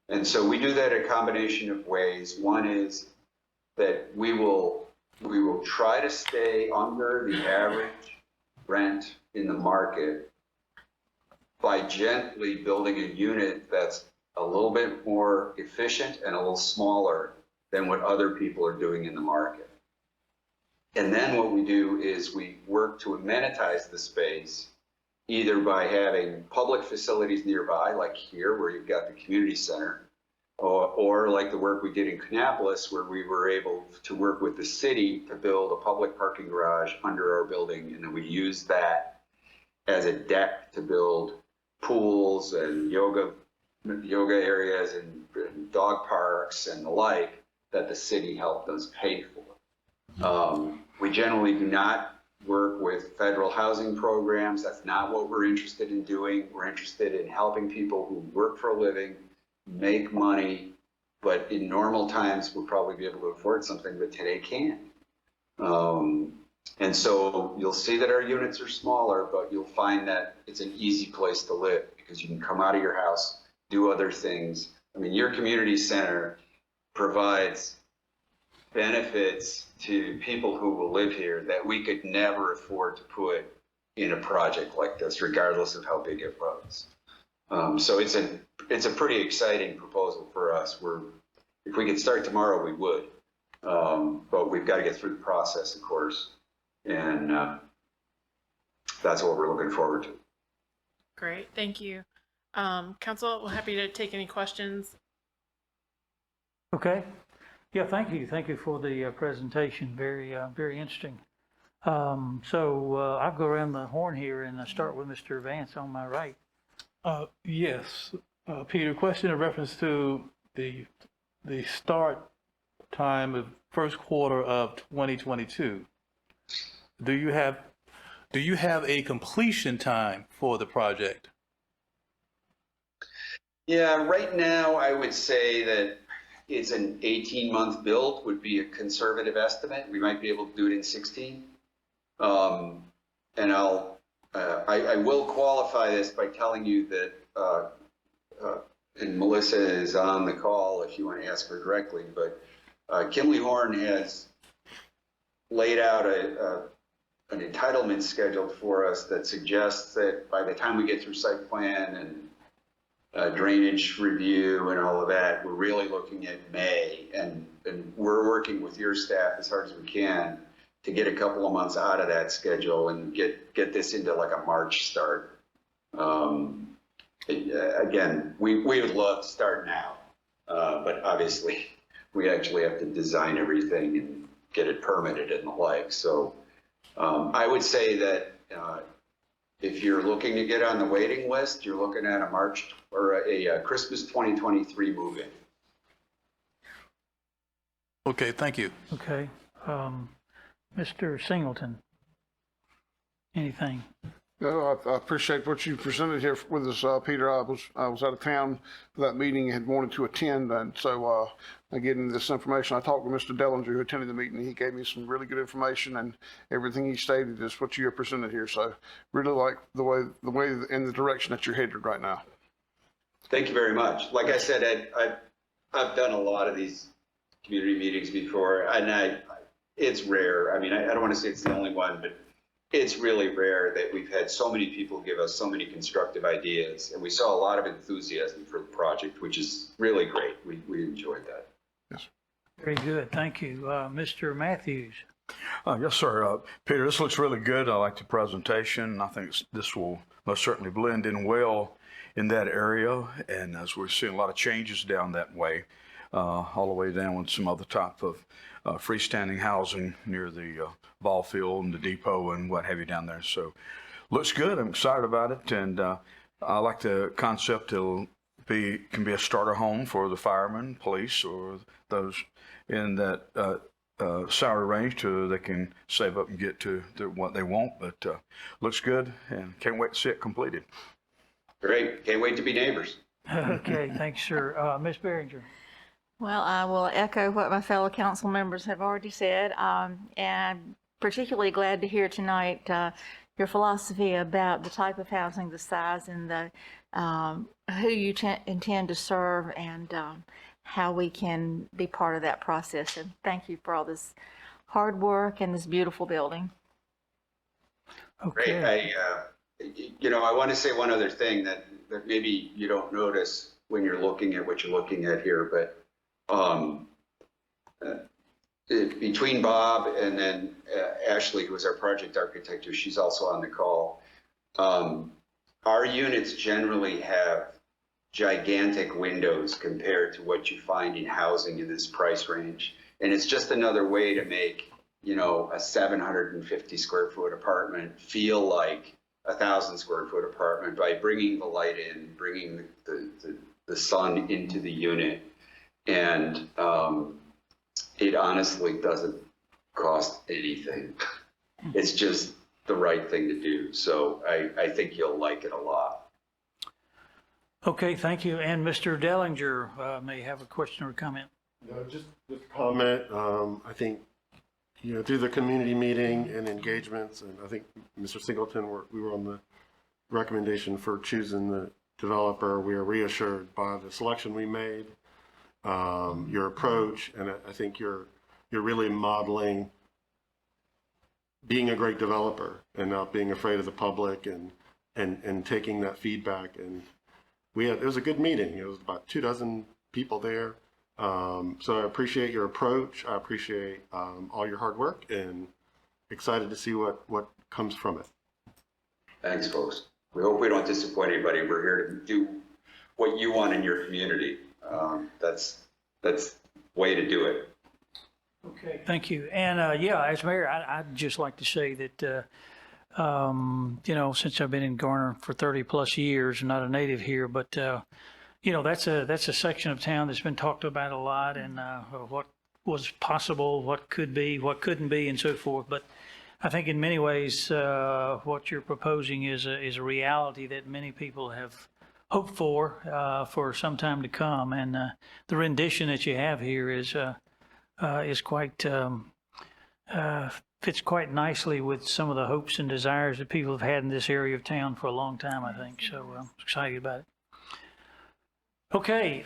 And so we do that a combination of ways. One is that we will try to stay under the average rent in the market by gently building a unit that's a little bit more efficient and a little smaller than what other people are doing in the market. And then what we do is we work to amenitize the space, either by having public facilities nearby, like here where you've got the community center, or like the work we did in Kannapolis, where we were able to work with the city to build a public parking garage under our building, and then we used that as a deck to build pools and yoga areas and dog parks and the like that the city helped us pay for. We generally do not work with federal housing programs. That's not what we're interested in doing. We're interested in helping people who work for a living, make money, but in normal times we'll probably be able to afford something, but today can't. And so you'll see that our units are smaller, but you'll find that it's an easy place to live because you can come out of your house, do other things. I mean, your community center provides benefits to people who will live here that we could never afford to put in a project like this, regardless of how big it was. So it's a pretty exciting proposal for us. If we could start tomorrow, we would, but we've got to get through the process, of course, and that's what we're looking forward to. Great, thank you. Council, we're happy to take any questions. Okay. Yeah, thank you. Thank you for the presentation. Very, very interesting. So I'll go around the horn here and start with Mr. Vance on my right. Yes, Peter, question in reference to the start time of first quarter of 2022. Do you have a completion time for the project? Yeah, right now I would say that it's an 18-month build would be a conservative estimate. We might be able to do it in 16. And I will qualify this by telling you that, and Melissa is on the call if you want to ask her directly, but Kimley Horn has laid out an entitlement schedule for us that suggests that by the time we get through site plan and drainage review and all of that, we're really looking at May, and we're working with your staff as hard as we can to get a couple of months out of that schedule and get this into like a March start. Again, we would love to start now, but obviously we actually have to design everything and get it permitted and the like. So I would say that if you're looking to get on the waiting list, you're looking at a March or a Christmas 2023 move-in. Okay, thank you. Okay. Mr. Singleton. anything? No, I appreciate what you presented here with us, Peter. I was out of town for that meeting and had wanted to attend, and so I getting this information. I talked with Mr. Dellinger, who attended the meeting. He gave me some really good information, and everything he stated is what you have presented here. So really like the way in the direction that you're headed right now. Thank you very much. Like I said, Ed, I've done a lot of these community meetings before, and it's rare. I mean, I don't want to say it's the only one, but it's really rare that we've had so many people give us so many constructive ideas, and we saw a lot of enthusiasm for the project, which is really great. We enjoyed that. Yes. Very good, thank you. Mr. Matthews? Yes, sir. Peter, this looks really good. I like the presentation. I think this will most certainly blend in well in that area. And as we're seeing a lot of changes down that way, all the way down with some other type of freestanding housing near the ball field and the depot and what have you down there. So looks good. I'm excited about it. And I like the concept. Can be a starter home for the firemen, police, or those in that salary range they can save up and get to what they want. But looks good, and can't wait to see it completed. Great. Can't wait to be neighbors. Okay, thanks, sir. Ms. Behringer? Well, I will echo what my fellow council members have already said, and particularly glad to hear tonight your philosophy about the type of housing, the size, and the who you intend to serve, and how we can be part of that process. And thank you for all this hard work and this beautiful building. Okay. Great. I want to say one other thing that maybe you don't notice when you're looking at what you're looking at here, but between Bob and then Ashley, who is our project architect, she's also on the call. Our units generally have gigantic windows compared to what you find in housing in this price range. And it's just another way to make, a 750 square foot apartment feel like a 1,000 square foot apartment by bringing the light in, bringing the sun into the unit. And it honestly doesn't cost anything. It's just the right thing to do. So I think you'll like it a lot. Okay, thank you. And Mr. Dellinger may have a question or comment. Just a comment. I think, through the community meeting and engagements, and I think Mr. Singleton, we were on the recommendation for choosing the developer. We are reassured by the selection we made, your approach, and I think you're really modeling being a great developer and not being afraid of the public and taking that feedback. And it was a good meeting. It was about 24 people there. So I appreciate your approach. I appreciate all your hard work, and excited to see what comes from it. Thanks, folks. We hope we don't disappoint anybody. We're here to do what you want in your community. That's the way to do it. Okay, thank you. And as mayor, I'd just like to say that, since I've been in Garner for 30 plus years, not a native here, but that's a section of town that's been talked about a lot, and what was possible, what could be, what couldn't be, and so forth. But I think in many ways, what you're proposing is a reality that many people have hoped for some time to come. And the rendition that you have here is quite fits quite nicely with some of the hopes and desires that people have had in this area of town for a long time, I think. So I'm excited about it. Okay,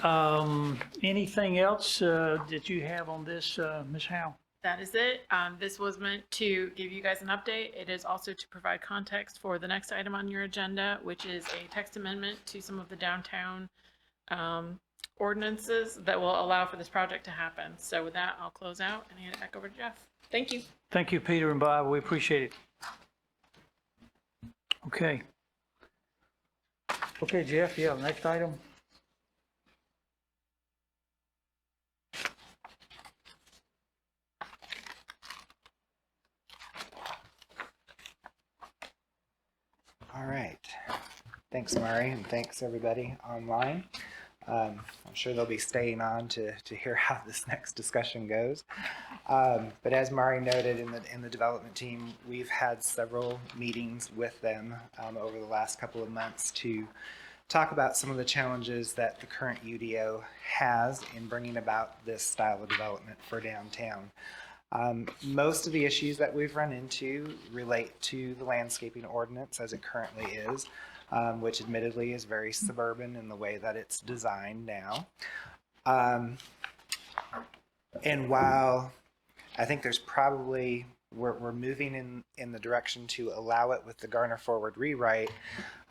anything else that you have on this, Ms. Howe? That is it. This was meant to give you guys an update. It is also to provide context for the next item on your agenda, which is a text amendment to some of the downtown ordinances that will allow for this project to happen. So with that, I'll close out and hand it back over to Jeff. Thank you. Thank you, Peter and Bob. We appreciate it. Okay. Okay, Jeff, yeah, next item. All right. Thanks, Murray, and thanks everybody online. I'll I'm sure they'll be staying on to hear how this next discussion goes. But as Mari noted in the development team, we've had several meetings with them over the last couple of months to talk about some of the challenges that the current UDO has in bringing about this style of development for downtown. Most of the issues that we've run into relate to the landscaping ordinance as it currently is, which admittedly is very suburban in the way that it's designed now. And while I think there's probably, we're moving in the direction to allow it with the Garner Forward rewrite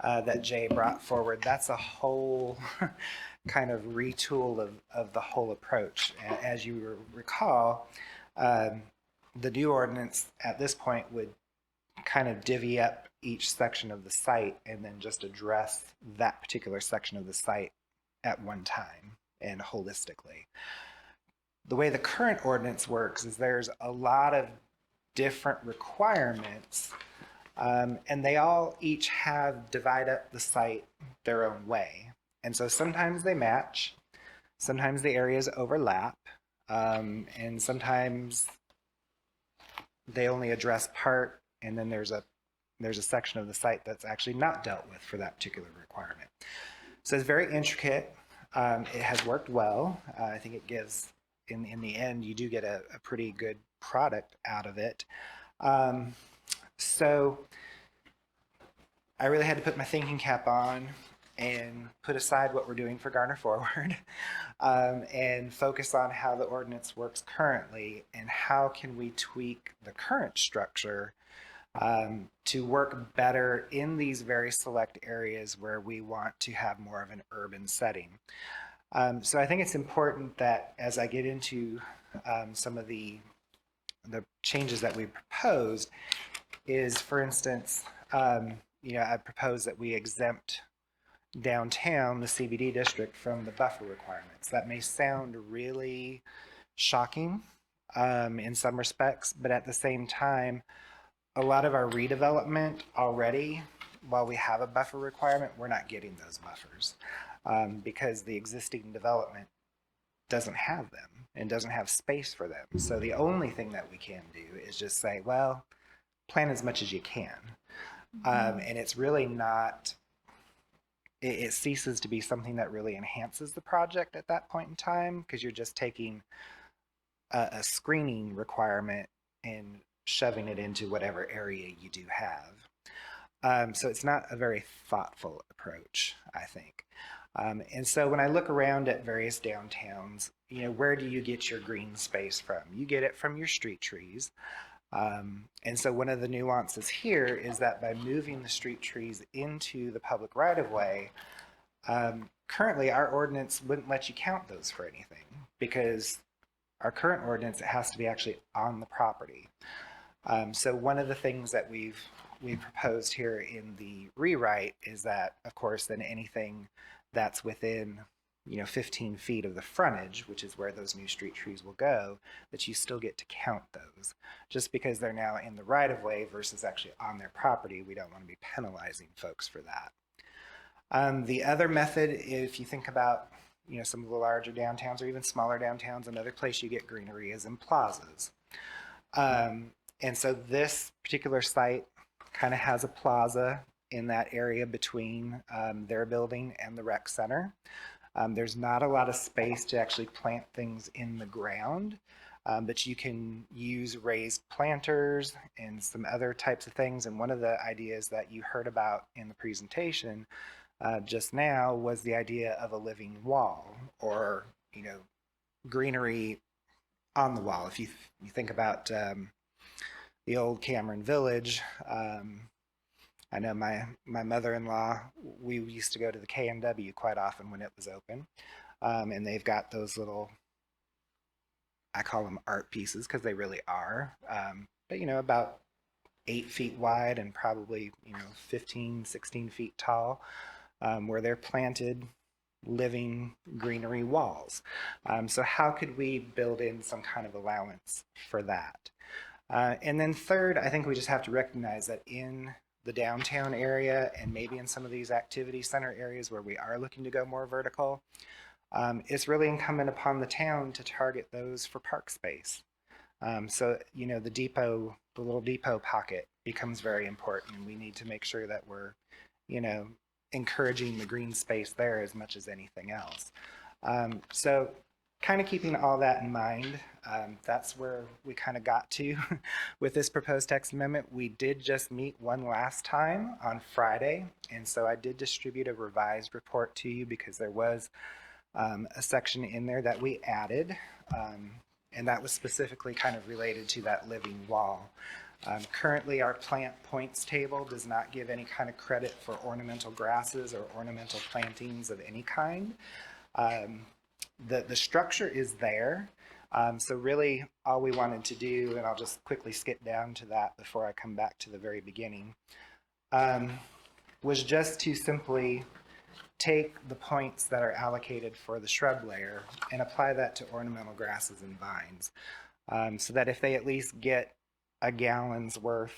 that Jay brought forward, that's a whole kind of retool of the whole approach. As you recall, the new ordinance at this point would kind of divvy up each section of the site and then just address that particular section of the site at one time and holistically. The way the current ordinance works is there's a lot of different requirements, and they all each have divide up the site their own way. And so sometimes they match, sometimes the areas overlap, and sometimes they only address part, and then there's a section of the site that's actually not dealt with for that particular requirement. So it's very intricate. It has worked well. I think it gives, in the end, you do get a pretty good product out of it. So I really had to put my thinking cap on and put aside what we're doing for Garner Forward and focus on how the ordinance works currently and how can we tweak the current structure to work better in these very select areas where we want to have more of an urban setting. So I think it's important that as I get into some of the changes that we proposed is, for instance, I propose that we exempt downtown, the CBD district, from the buffer requirements. That may sound really shocking in some respects, but at the same time, a lot of our redevelopment already, while we have a buffer requirement, we're not getting those buffers because the existing development doesn't have them and doesn't have space for them. So the only thing that we can do is just say, well, plan as much as you can. And it's really not, it ceases to be something that really enhances the project at that point in time because you're just taking a screening requirement and shoving it into whatever area you do have. So it's not a very thoughtful approach, I think. And so when I look around at various downtowns, where do you get your green space from? You get it from your street trees. And so one of the nuances here is that by moving the street trees into the public right-of-way, currently our ordinance wouldn't let you count those for anything because our current ordinance, it has to be actually on the property. So one of the things that we've proposed here in the rewrite is that, of course, then anything that's within 15 feet of the frontage, which is where those new street trees will go, that you still get to count those. Just because they're now in the right-of-way versus actually on their property, we don't want to be penalizing folks for that. The other method, if you think about some of the larger downtowns or even smaller downtowns, another place you get greenery is in plazas. And so this particular site kind of has a plaza in that area between their building and the rec center. There's not a lot of space to actually plant things in the ground, but you can use raised planters and some other types of things. And one of the ideas that you heard about in the presentation just now was the idea of a living wall or, greenery on the wall. If you think about the old Cameron Village, I know my mother-in-law, we used to go to the K&W quite often when it was open. And they've got those little, I call them art pieces because they really are. But, about 8 feet wide and probably, 15, 16 feet tall, where they're planted living greenery walls. So how could we build in some kind of allowance for that? And then third, I think we just have to recognize that in the downtown area and maybe in some of these activity center areas where we are looking to go more vertical, it's really incumbent upon the town to target those for park space. So, you know, the little depot pocket becomes very important, and we need to make sure that we're, you know, encouraging the green space there as much as anything else. So kind of keeping all that in mind, that's where we kind of got to with this proposed text amendment. We did just meet one last time on Friday, and so I did distribute a revised report to you because there was a section in there that we added, and that was specifically kind of related to that living wall. Currently, our plant points table does not give any kind of credit for ornamental grasses or ornamental plantings of any kind. The structure is there. So really all we wanted to do, and I'll just quickly skip down to that before I come back to the very beginning, was just to simply take the points that are allocated for the shrub layer and apply that to ornamental grasses and vines, so that if they at least get a gallon's worth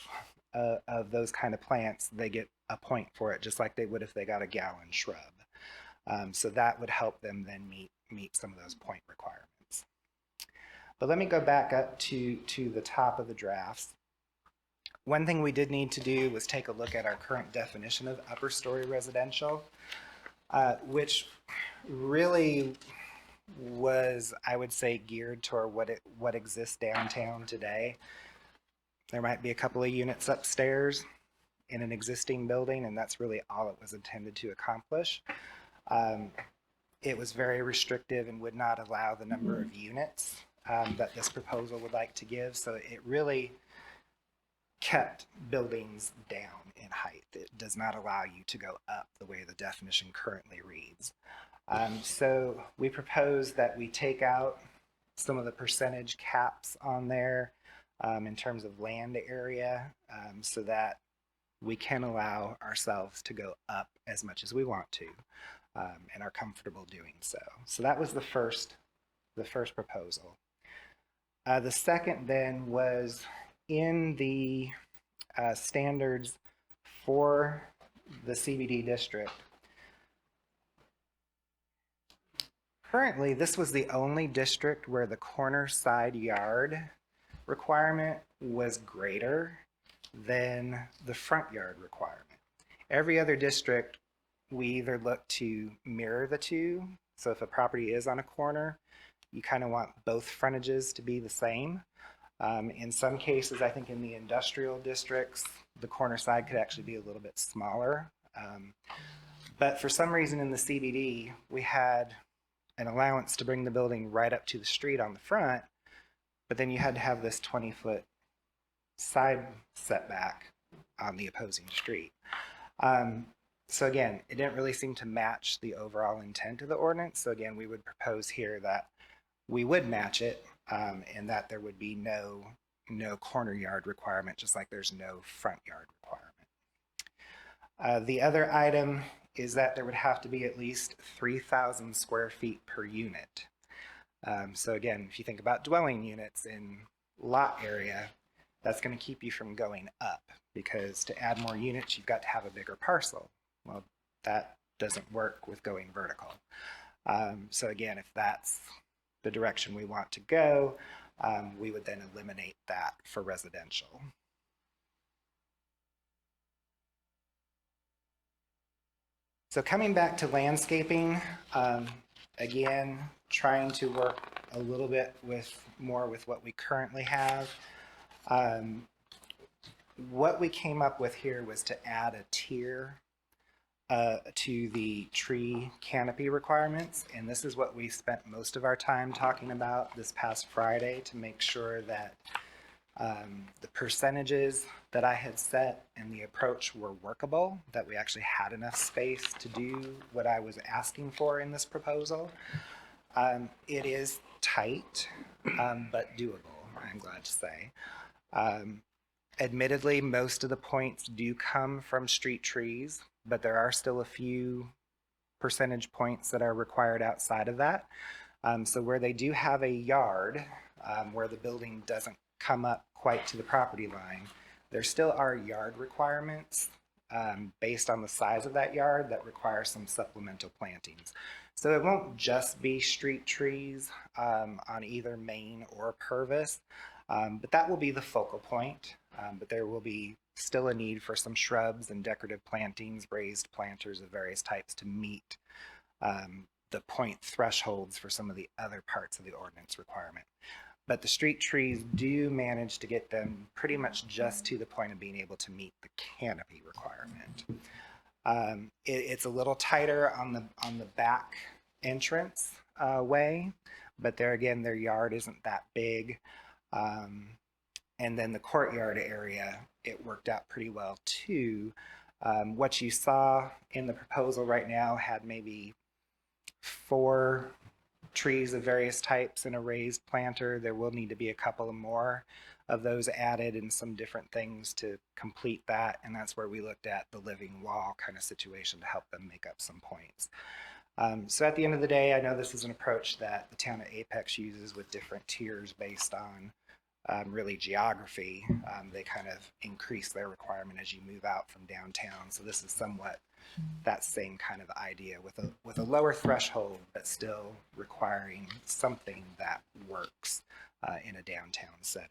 of those kind of plants, they get a point for it, just like they would if they got a gallon shrub. So that would help them then meet some of those point requirements. But let me go back up to the top of the drafts. One thing we did need to do was take a look at our current definition of upper story residential, which really was, I would say, geared toward what exists downtown today. There might be a couple of units upstairs in an existing building, and that's really all it was intended to accomplish. It was very restrictive and would not allow the number of units that this proposal would like to give, so it really kept buildings down in height. It does not allow you to go up the way the definition currently reads. So we propose that we take out some of the percentage caps on there in terms of land area, so that we can allow ourselves to go up as much as we want to, and are comfortable doing so. So that was the first proposal. The second then was in the standards for the CBD district. Currently, this was the only district where the corner side yard requirement was greater than the front yard requirement. Every other district, we either look to mirror the two. So if a property is on a corner, you kind of want both frontages to be the same. In some cases, I think in the industrial districts, the corner side could actually be a little bit smaller. But for some reason in the CBD, we had an allowance to bring the building right up to the street on the front, but then you had to have this 20-foot side setback on the opposing street. So again, it didn't really seem to match the overall intent of the ordinance. So again, we would propose here that we would match it, and that there would be no corner yard requirement, just like there's no front yard requirement. The other item is that there would have to be at least 3,000 square feet per unit. So again, if you think about dwelling units in lot area, that's going to keep you from going up, because to add more units, you've got to have a bigger parcel. Well, that doesn't work with going vertical. So again, if that's the direction we want to go, we would then eliminate that for residential. So coming back to landscaping, again, trying to work a little bit more with what we currently have. What we came up with here was to add a tier to the tree canopy requirements, and this is what we spent most of our time talking about this past Friday, to make sure that the percentages that I had set and the approach were workable, that we actually had enough space to do what I was asking for in this proposal. It is tight, but doable, I'm glad to say. Admittedly, most of the points do come from street trees, but there are still a few percentage points that are required outside of that. So where they do have a yard, where the building doesn't come up quite to the property line, there still are yard requirements based on the size of that yard that require some supplemental plantings. So it won't just be street trees on either Main or Purvis, but that will be the focal point. But there will be still a need for some shrubs and decorative plantings, raised planters of various types to meet the point thresholds for some of the other parts of the ordinance requirement. But the street trees do manage to get them pretty much just to the point of being able to meet the canopy requirement. It's a little tighter on the back entrance way, but there again, their yard isn't that big. And then the courtyard area, it worked out pretty well too. What you saw in the proposal right now had maybe 4 trees of various types in a raised planter. There will need to be a couple of more of those added and some different things to complete that. And that's where we looked at the living wall kind of situation to help them make up some points. So at the end of the day, I know this is an approach that the town of Apex uses with different tiers based on really geography. They kind of increase their requirement as you move out from downtown. So this is somewhat that same kind of idea with a lower threshold, but still requiring something that works in a downtown setting.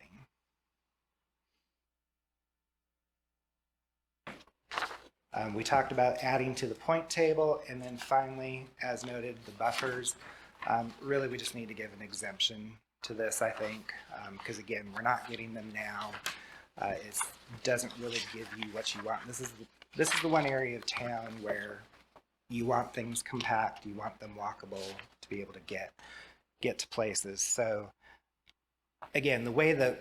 We talked about adding to the point table, and then finally, as noted, the buffers. Really, we just need to give an exemption to this, I think, because again, we're not getting them now. It doesn't really give you what you want. This is the one area of town where you want things compact, you want them walkable to be able to get to places. So again, the way the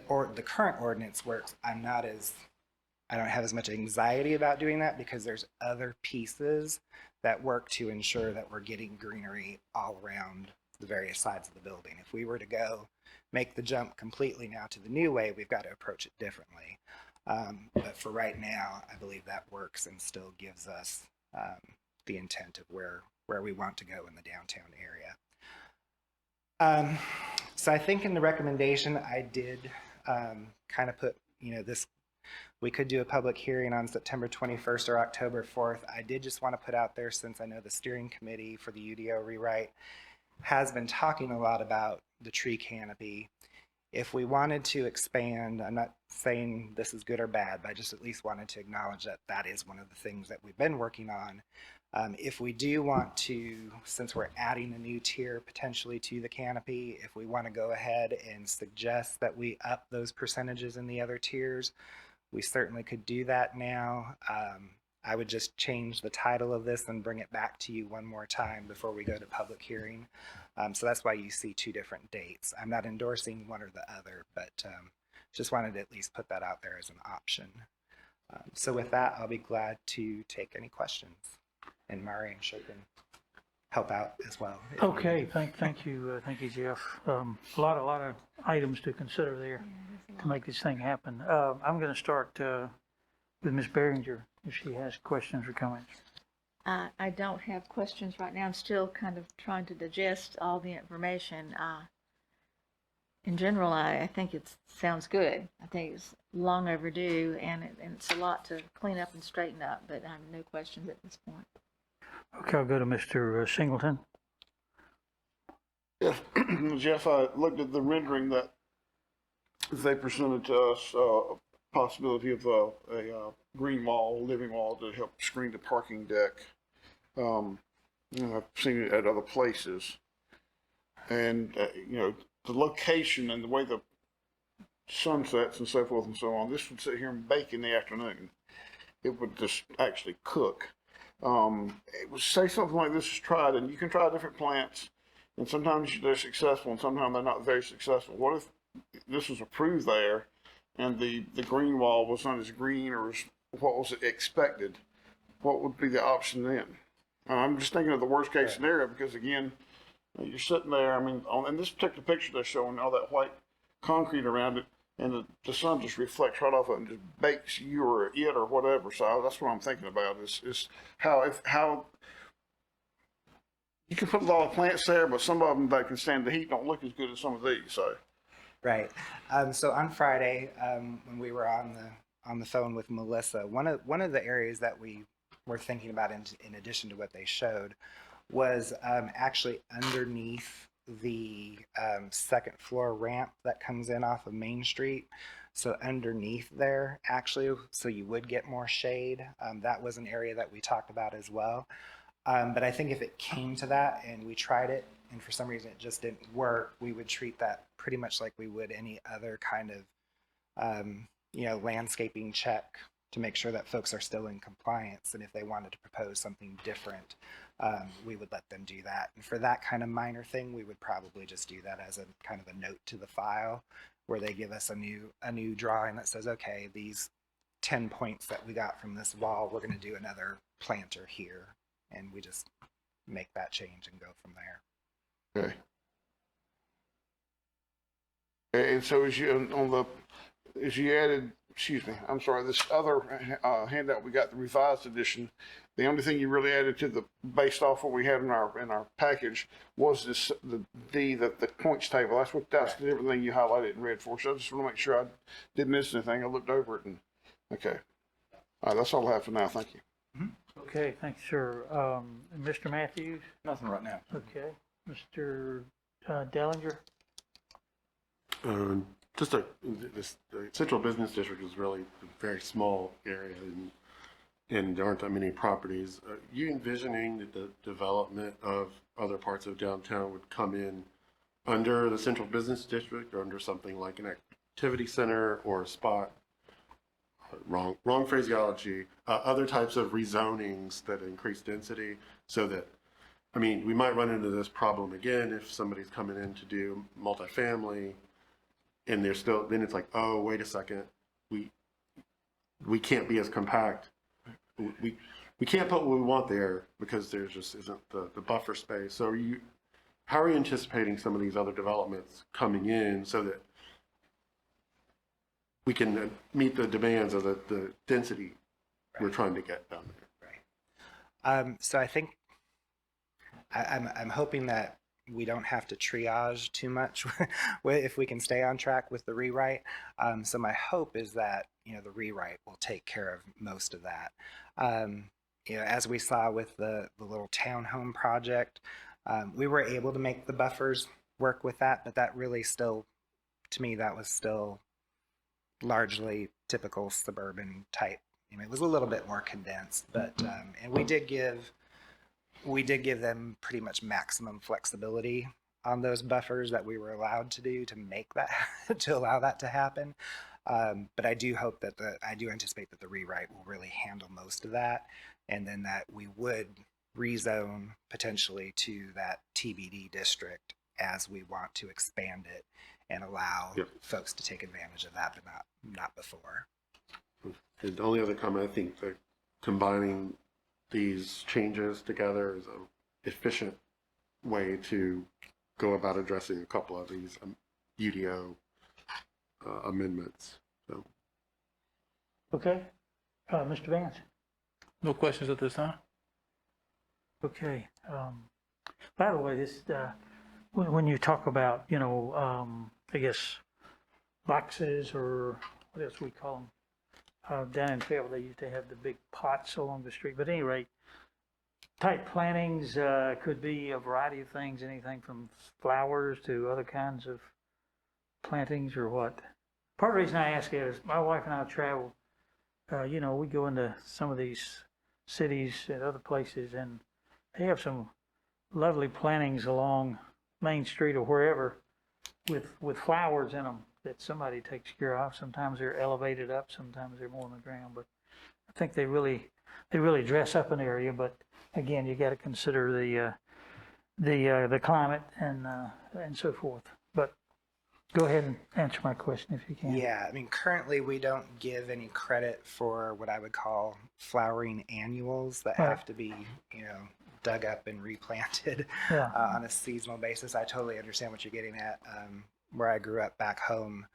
current ordinance works, I don't have as much anxiety about doing that because there's other pieces that work to ensure that we're getting greenery all around the various sides of the building. If we were to go make the jump completely now to the new way, we've got to approach it differently. But for right now, I believe that works and still gives us the intent of where we want to go in the downtown area. So I think in the recommendation, I did kind of put, this, we could do a public hearing on September 21st or October 4th. I did just want to put out there, since I know the steering committee for the UDO rewrite has been talking a lot about the tree canopy. If we wanted to expand, I'm not saying this is good or bad, but I just at least wanted to acknowledge that that is one of the things that we've been working on. If we do want to, since we're adding a new tier potentially to the canopy, if we want to go ahead and suggest that we up those percentages in the other tiers, we certainly could do that now. I would just change the title of this and bring it back to you one more time before we go to public hearing. So that's why you see 2 different dates. I'm not endorsing one or the other, but just wanted to at least put that out there as an option. So with that, I'll be glad to take any questions. And Mari, I'm sure can help out as well. Okay, thank you, Jeff. A lot of items to consider there to make this thing happen. I'm going to start with Ms. Behringer if she has questions or comments. I don't have questions right now. I'm still kind of trying to digest all the information. In general, I think it sounds good. I think it's long overdue, and it's a lot to clean up and straighten up, but I have no questions at this point. Okay, I'll go to Mr. Singleton. Yes, Jeff, I looked at the rendering that they presented to us, possibility of a green wall, living wall to help screen the parking deck. I've seen it at other places. And, the location and the way the sun sets and so forth and so on, this would sit here and bake in the afternoon. It would just actually cook. It would say something like this is tried, and you can try different plants, and sometimes they're successful and sometimes they're not very successful. What if this was approved there and the green wall was not as green or as what was expected? What would be the option then? I'm just thinking of the worst case scenario, because again, you're sitting there, in this particular picture they're showing all that white concrete around it, and the sun just reflects right off of it and just bakes you or it or whatever. So that's what I'm thinking about is how you can put a lot of plants there, but some of them that can stand the heat don't look as good as some of these. So Right. So on Friday, when we were on the phone with Melissa, one of the areas that we were thinking about in addition to what they showed was actually underneath the second floor ramp that comes in off of Main Street. So underneath there, actually, so you would get more shade. That was an area that we talked about as well. But I think if it came to that and we tried it and for some reason it just didn't work, we would treat that pretty much like we would any other kind of, landscaping check to make sure that folks are still in compliance. And if they wanted to propose something different, we would let them do that. And for that kind of minor thing, we would probably just do that as a kind of a note to the file where they give us a new drawing that says, okay, these 10 points that we got from this wall, we're going to do another planter here. And we just make that change and go from there. Okay. And so as you added, I'm sorry, this other handout, we got the revised edition. The only thing you really added to the, based off what we had in our package, was the points table. That's the different thing you highlighted in red for. So I just want to make sure I didn't miss anything. I looked over it and, okay. All right, that's all I have for now. Thank you. Okay, thanks, sir. Mr. Matthews? Nothing right now. Okay. Mr. Dellinger? The central business district is really a very small area and there aren't that many properties. You envisioning that the development of other parts of downtown would come in under the central business district or under something like an activity center or a spot? Wrong phraseology. Other types of rezonings that increase density so that, I mean, we might run into this problem again if somebody's coming in to do multifamily and they're still, then it's like, oh, wait a second, we can't be as compact. We can't put what we want there because there just isn't the buffer space. So how are you anticipating some of these other developments coming in so that we can meet the demands of the density we're trying to get down there? Right. So I think I'm hoping that we don't have to triage too much if we can stay on track with the rewrite. So my hope is that, the rewrite will take care of most of that. As we saw with the little townhome project, we were able to make the buffers work with that, but that really still, to me, that was still largely typical suburban type. It was a little bit more condensed, but and we did give them pretty much maximum flexibility on those buffers that we were allowed to do to make that to allow that to happen. But I do hope that I do anticipate that the rewrite will really handle most of that, and then that we would rezone potentially to that TBD district as we want to expand it and allow folks to take advantage of that, but not before. And the only other comment, I think that combining these changes together is an efficient way to go about addressing a couple of these UDO amendments. So. Okay. Mr. Vance? No questions at this time? Okay. By the way, this when you talk about, I guess, boxes or what else we call them, down in Fayetteville, they used to have the big pots along the street. But at any rate, type plantings could be a variety of things, anything from flowers to other kinds of plantings or what. Part of the reason I ask is my wife and I travel, we go into some of these cities and other places, and they have some lovely plantings along Main Street or wherever with flowers in them that somebody takes care of. Sometimes they're elevated up, sometimes they're more on the ground, but I think they really dress up an area. But again, you got to consider the climate and so forth. But go ahead and answer my question if you can. Yeah, currently we don't give any credit for what I would call flowering annuals that have to be, dug up and replanted on a seasonal basis. I totally understand what you're getting at. Where I grew up back home,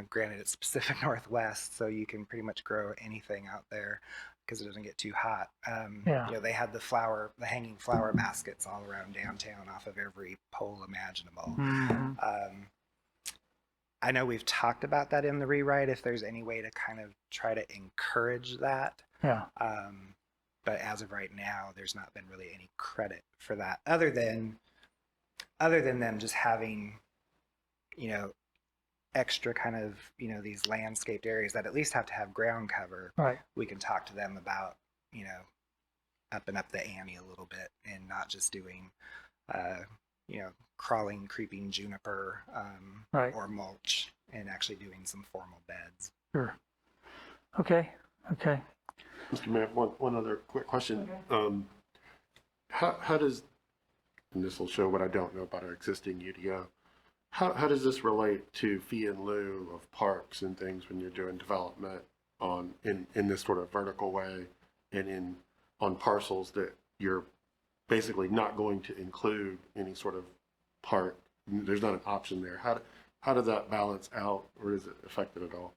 granted it's Pacific Northwest, so you can pretty much grow anything out there because it doesn't get too hot. They had the hanging flower baskets all around downtown off of every pole imaginable. Mm-hmm. I know we've talked about that in the rewrite, if there's any way to kind of try to encourage that. Yeah. but as of right now, there's not been really any credit for that other than them just having, extra kind of, these landscaped areas that at least have to have ground cover. Right. We can talk to them about, upping up the ante a little bit and not just doing, crawling, creeping juniper Right. or mulch, and actually doing some formal beds. Sure. Okay. Mr. Mayor, one other quick question. How does, and this will show what I don't know about our existing UDO, how does this relate to fee in lieu of parks and things when you're doing development in this sort of vertical way and on parcels that you're basically not going to include any sort of park? There's not an option there. How does that balance out, or is it affected at all?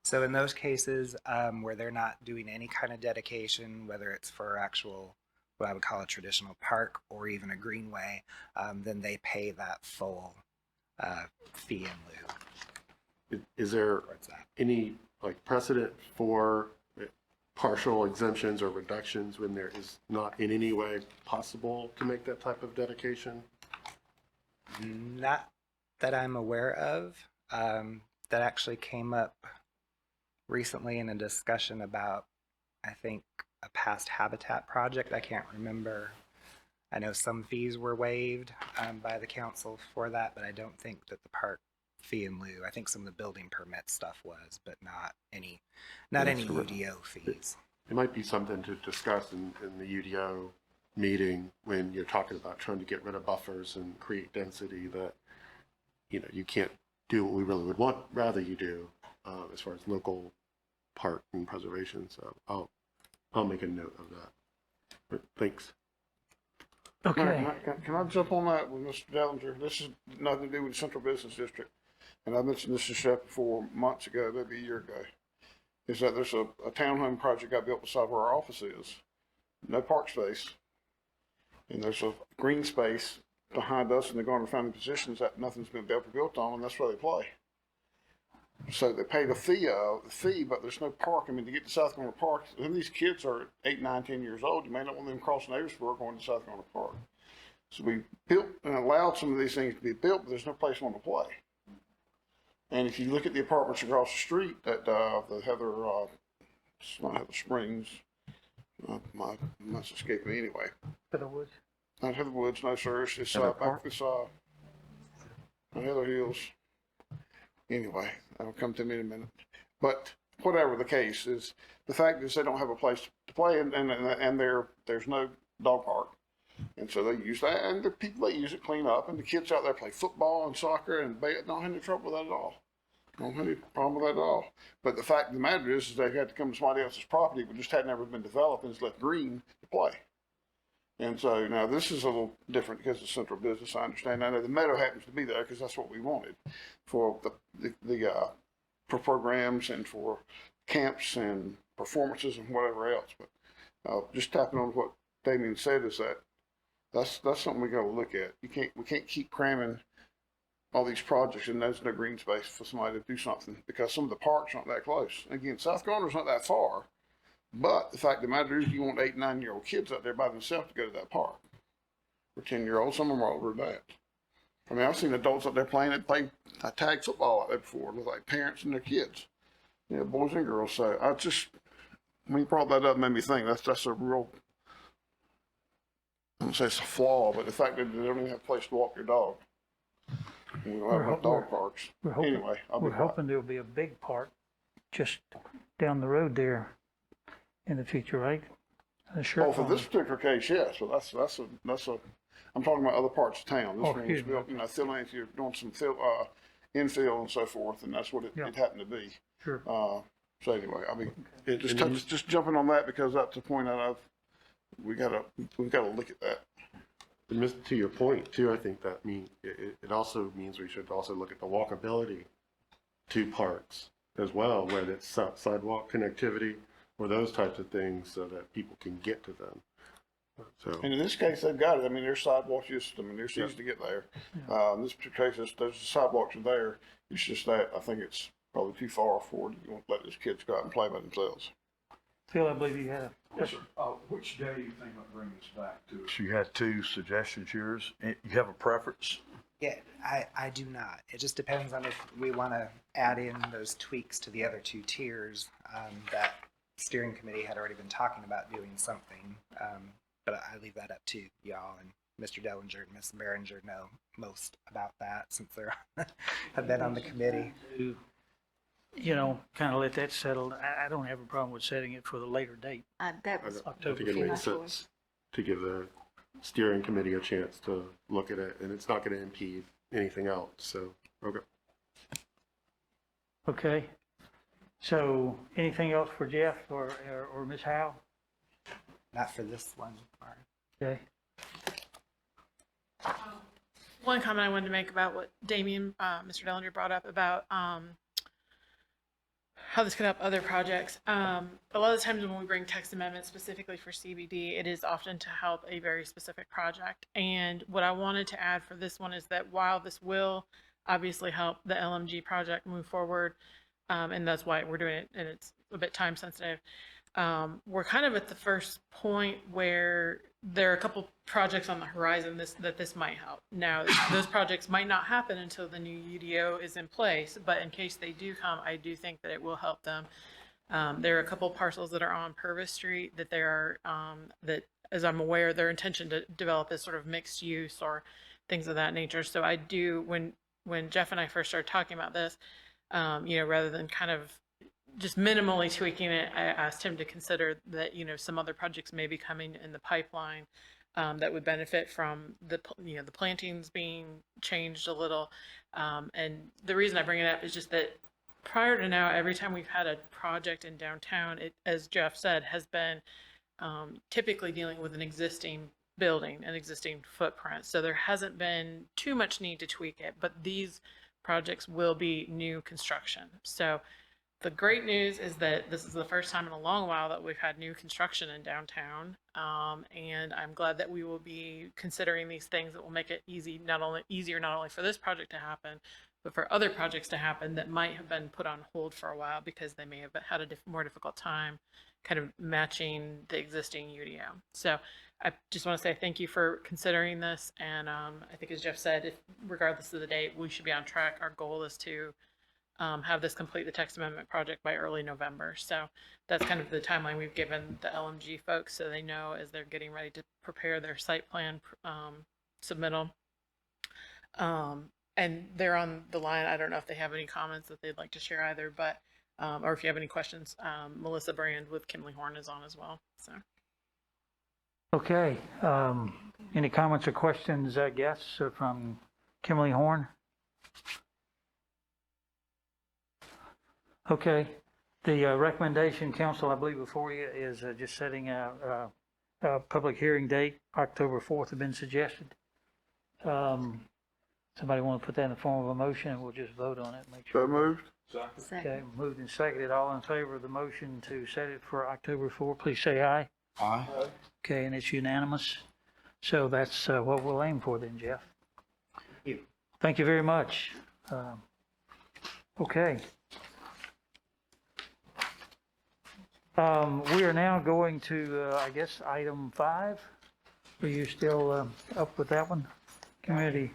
So in those cases where they're not doing any kind of dedication, whether it's for actual, what I would call a traditional park or even a greenway, then they pay that full fee in lieu. Is there any precedent for partial exemptions or reductions when there is not in any way possible to make that type of dedication? Not that I'm aware of. That actually came up recently in a discussion about, I think, a past habitat project. I can't remember. I know some fees were waived by the council for that, but I don't think that the park fee in lieu. I think some of the building permit stuff was, but not any UDO fees. It might be something to discuss in the UDO meeting when you're talking about trying to get rid of buffers and create density that, you can't do what we really would want rather you do as far as local park and preservation. So I'll make a note of that. But thanks. Okay. Can I jump on that with Mr. Dellinger? This has nothing to do with the Central Business District. And I mentioned this to Chef before months ago, maybe a year ago, is that there's a townhome project got built beside where our office is. No park space. And there's a green space behind us in the Garner Family Positions that nothing's been ever built on, and that's where they play. So they pay the fee, but there's no park. I mean, to get to South Garner Park, when these kids are 8, 9, 10 years old, you may not want them crossing Aversburg going to South Garner Park. So we built and allowed some of these things to be built, but there's no place for them to play. And if you look at the apartments across the street that the Heather, it's not Heather Springs, that's escaping me anyway. Heather Woods? Not Heather Woods, no sir. It's Heather Hills. Anyway, that'll come to me in a minute. But whatever the case is, the fact is they don't have a place to play, and there's no dog park. And so they use that, and the people that use it clean up, and the kids out there play football and soccer, and they don't have any trouble with that at all. Don't have any problem with that at all. But the fact of the matter is they've had to come to somebody else's property, but just had never been developed and it's left green to play. And so now this is a little different because it's central business, I understand. I know the meadow happens to be there because that's what we wanted for for programs and for camps and performances and whatever else. But just tapping on what Damien said is that's something we got to look at. We can't keep cramming all these projects and there's no green space for somebody to do something because some of the parks aren't that close. Again, South Garner's not that far. But the fact of the matter is you want 8, 9-year-old kids out there by themselves to go to that park. Or 10-year-olds, some of them are older than that. I mean, I've seen adults out there playing tag football out there before with like parents and their kids. Boys and girls. So when you brought that up, it made me think that's a real, I don't say it's a flaw, but the fact that they don't even have a place to walk your dog. We don't have dog parks. Anyway, we're hoping there'll be a big park just down the road there in the future, right? For this particular case, yes. So that's a. I'm talking about other parts of town. This one was built, if you're doing some infill and so forth, and that's what it happened to be. Sure. So anyway, I mean, just jumping on that because that's the point that we've got to look at that. And to your point too, I think that it also means we should also look at the walkability to parks as well, whether it's sidewalk connectivity or those types of things so that people can get to them. So. And in this case, they've got it. I mean, there's sidewalks, there's easy to get there. In this particular case, those sidewalks are there. It's just that I think it's probably too far forward. You won't let those kids go out and play by themselves. Phil, I believe you had a. Yes, sir. Which day do you think might bring us back to? So you had two suggestions, yours. You have a preference? Yeah, I do not. It just depends on if we want to add in those tweaks to the other two tiers. That steering committee had already been talking about doing something, but I leave that up to y'all, and Mr. Dellinger and Ms. Behringer know most about that since they're have been on the committee. You know, kind of let that settle. I don't have a problem with setting it for the later date. That was I think it makes sense to give the steering committee a chance to look at it, and it's not going to impede anything else, so, okay. Okay. So anything else for Jeff or Ms. Howe? Not for this one. Okay. One comment I wanted to make about what Damien, Mr. Dellinger brought up about how this could help other projects. A lot of the times when we bring text amendments specifically for CBD, it is often to help a very specific project. And what I wanted to add for this one is that while this will obviously help the LMG project move forward, and that's why we're doing it, and it's a bit time sensitive, we're kind of at the first point where there are a couple projects on the horizon that this might help. Now, those projects might not happen until the new UDO is in place, but in case they do come, I do think that it will help them. There are a couple parcels that are on Purvis Street that they are, that, as I'm aware, their intention to develop is sort of mixed use or things of that nature. So I do, when Jeff and I first started talking about this, you know, rather than kind of just minimally tweaking it, I asked him to consider that, you know, some other projects may be coming in the pipeline that would benefit from the, you know, the plantings being changed a little. And the reason I bring it up is just that prior to now, every time we've had a project in downtown, it, as Jeff said, has been typically dealing with an existing building, an existing footprint. So there hasn't been too much need to tweak it, but these projects will be new construction. So the great news is that this is the first time in a long while that we've had new construction in downtown. And I'm glad that we will be considering these things that will make it easier not only for this project to happen, but for other projects to happen that might have been put on hold for a while because they may have had a more difficult time kind of matching the existing UDO. So I just want to say thank you for considering this. And I think, as Jeff said, regardless of the date, we should be on track. Our goal is to have this complete the text amendment project by early November. So that's kind of the timeline we've given the LMG folks so they know as they're getting ready to prepare their site plan submittal. And they're on the line. I don't know if they have any comments that they'd like to share either, but or if you have any questions, Melissa Brand with Kimley Horn is on as well. So. Okay. Any comments or questions, I guess, from Kimley Horn? Okay. The recommendation, council, I believe before you is just setting a public hearing date. October 4th have been suggested. Somebody want to put that in the form of a motion and we'll just vote on it. Make sure. So moved. Okay, moved and seconded. All in favor of the motion to set it for October 4th, please say aye. Aye. Okay, and it's unanimous. So that's what we'll aim for then, Jeff. Thank you. Thank you very much. Okay. We are now going to, I guess, item 5. Are you still up with that one? Community.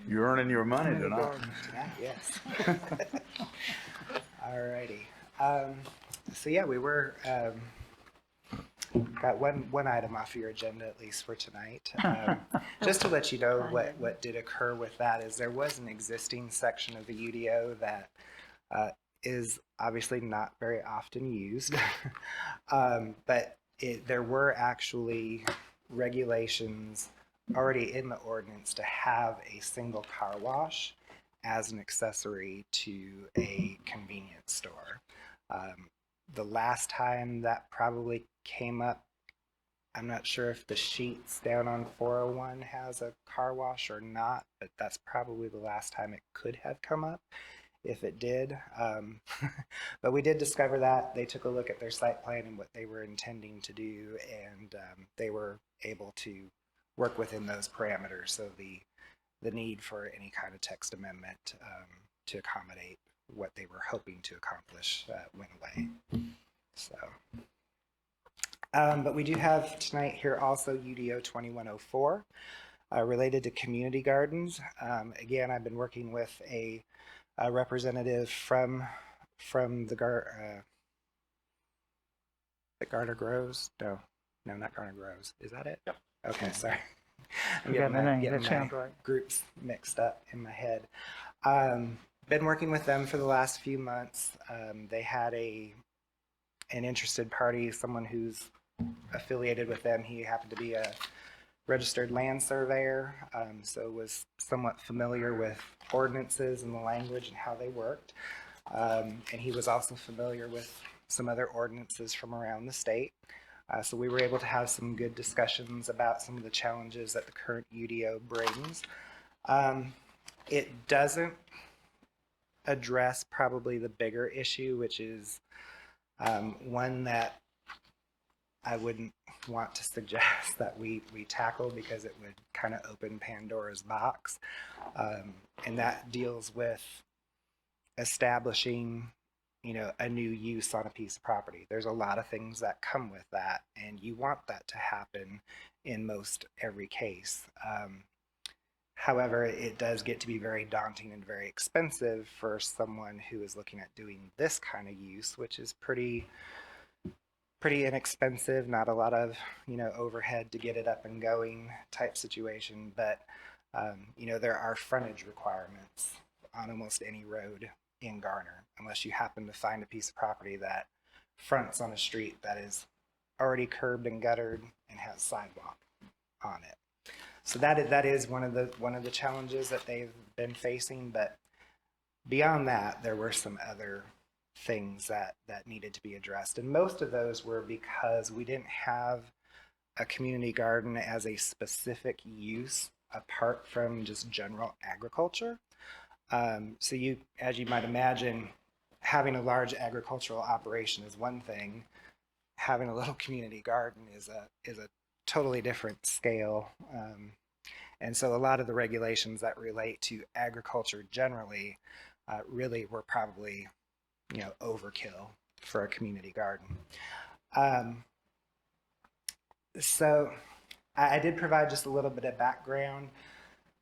You're earning your money tonight. Yes. Alrighty. So yeah, we were got one item off your agenda at least for tonight. Just to let you know what did occur with that is there was an existing section of the UDO that is obviously not very often used, but there were actually regulations already in the ordinance to have a single car wash as an accessory to a convenience store. The last time that probably came up, I'm not sure if the Sheets down on 401 has a car wash or not, but that's probably the last time it could have come up if it did. But we did discover that. They took a look at their site plan and what they were intending to do, and they were able to work within those parameters. So the need for any kind of text amendment to accommodate what they were hoping to accomplish went away. So, but we do have tonight here also UDO 2104 related to community gardens. Again, I've been working with a representative from the Garner Groves. No, not Garner Groves. Is that it? Yep. Okay, sorry. I'm You got the name, getting that my sounds right. groups mixed up in my head. Been working with them for the last few months. They had an interested party, someone who's affiliated with them. He happened to be a registered land surveyor, so was somewhat familiar with ordinances and the language and how they worked. And he was also familiar with some other ordinances from around the state. So we were able to have some good discussions about some of the challenges that the current UDO brings. It doesn't address probably the bigger issue, which is one that I wouldn't want to suggest that we tackle because it would kind of open Pandora's box. And that deals with establishing, a new use on a piece of property. There's a lot of things that come with that, and you want that to happen in most every case. However, it does get to be very daunting and very expensive for someone who is looking at doing this kind of use, which is pretty inexpensive, not a lot of, overhead to get it up and going type situation. But, there are frontage requirements on almost any road in Garner, unless you happen to find a piece of property that fronts on a street that is already curbed and guttered and has sidewalk on it. So that is one of the challenges that they've been facing. But beyond that, there were some other things that needed to be addressed, and most of those were because we didn't have a community garden as a specific use apart from just general agriculture. So as you might imagine, having a large agricultural operation is one thing. Having a little community garden is a totally different scale. And so a lot of the regulations that relate to agriculture generally really were probably, overkill for a community garden. So I did provide just a little bit of background.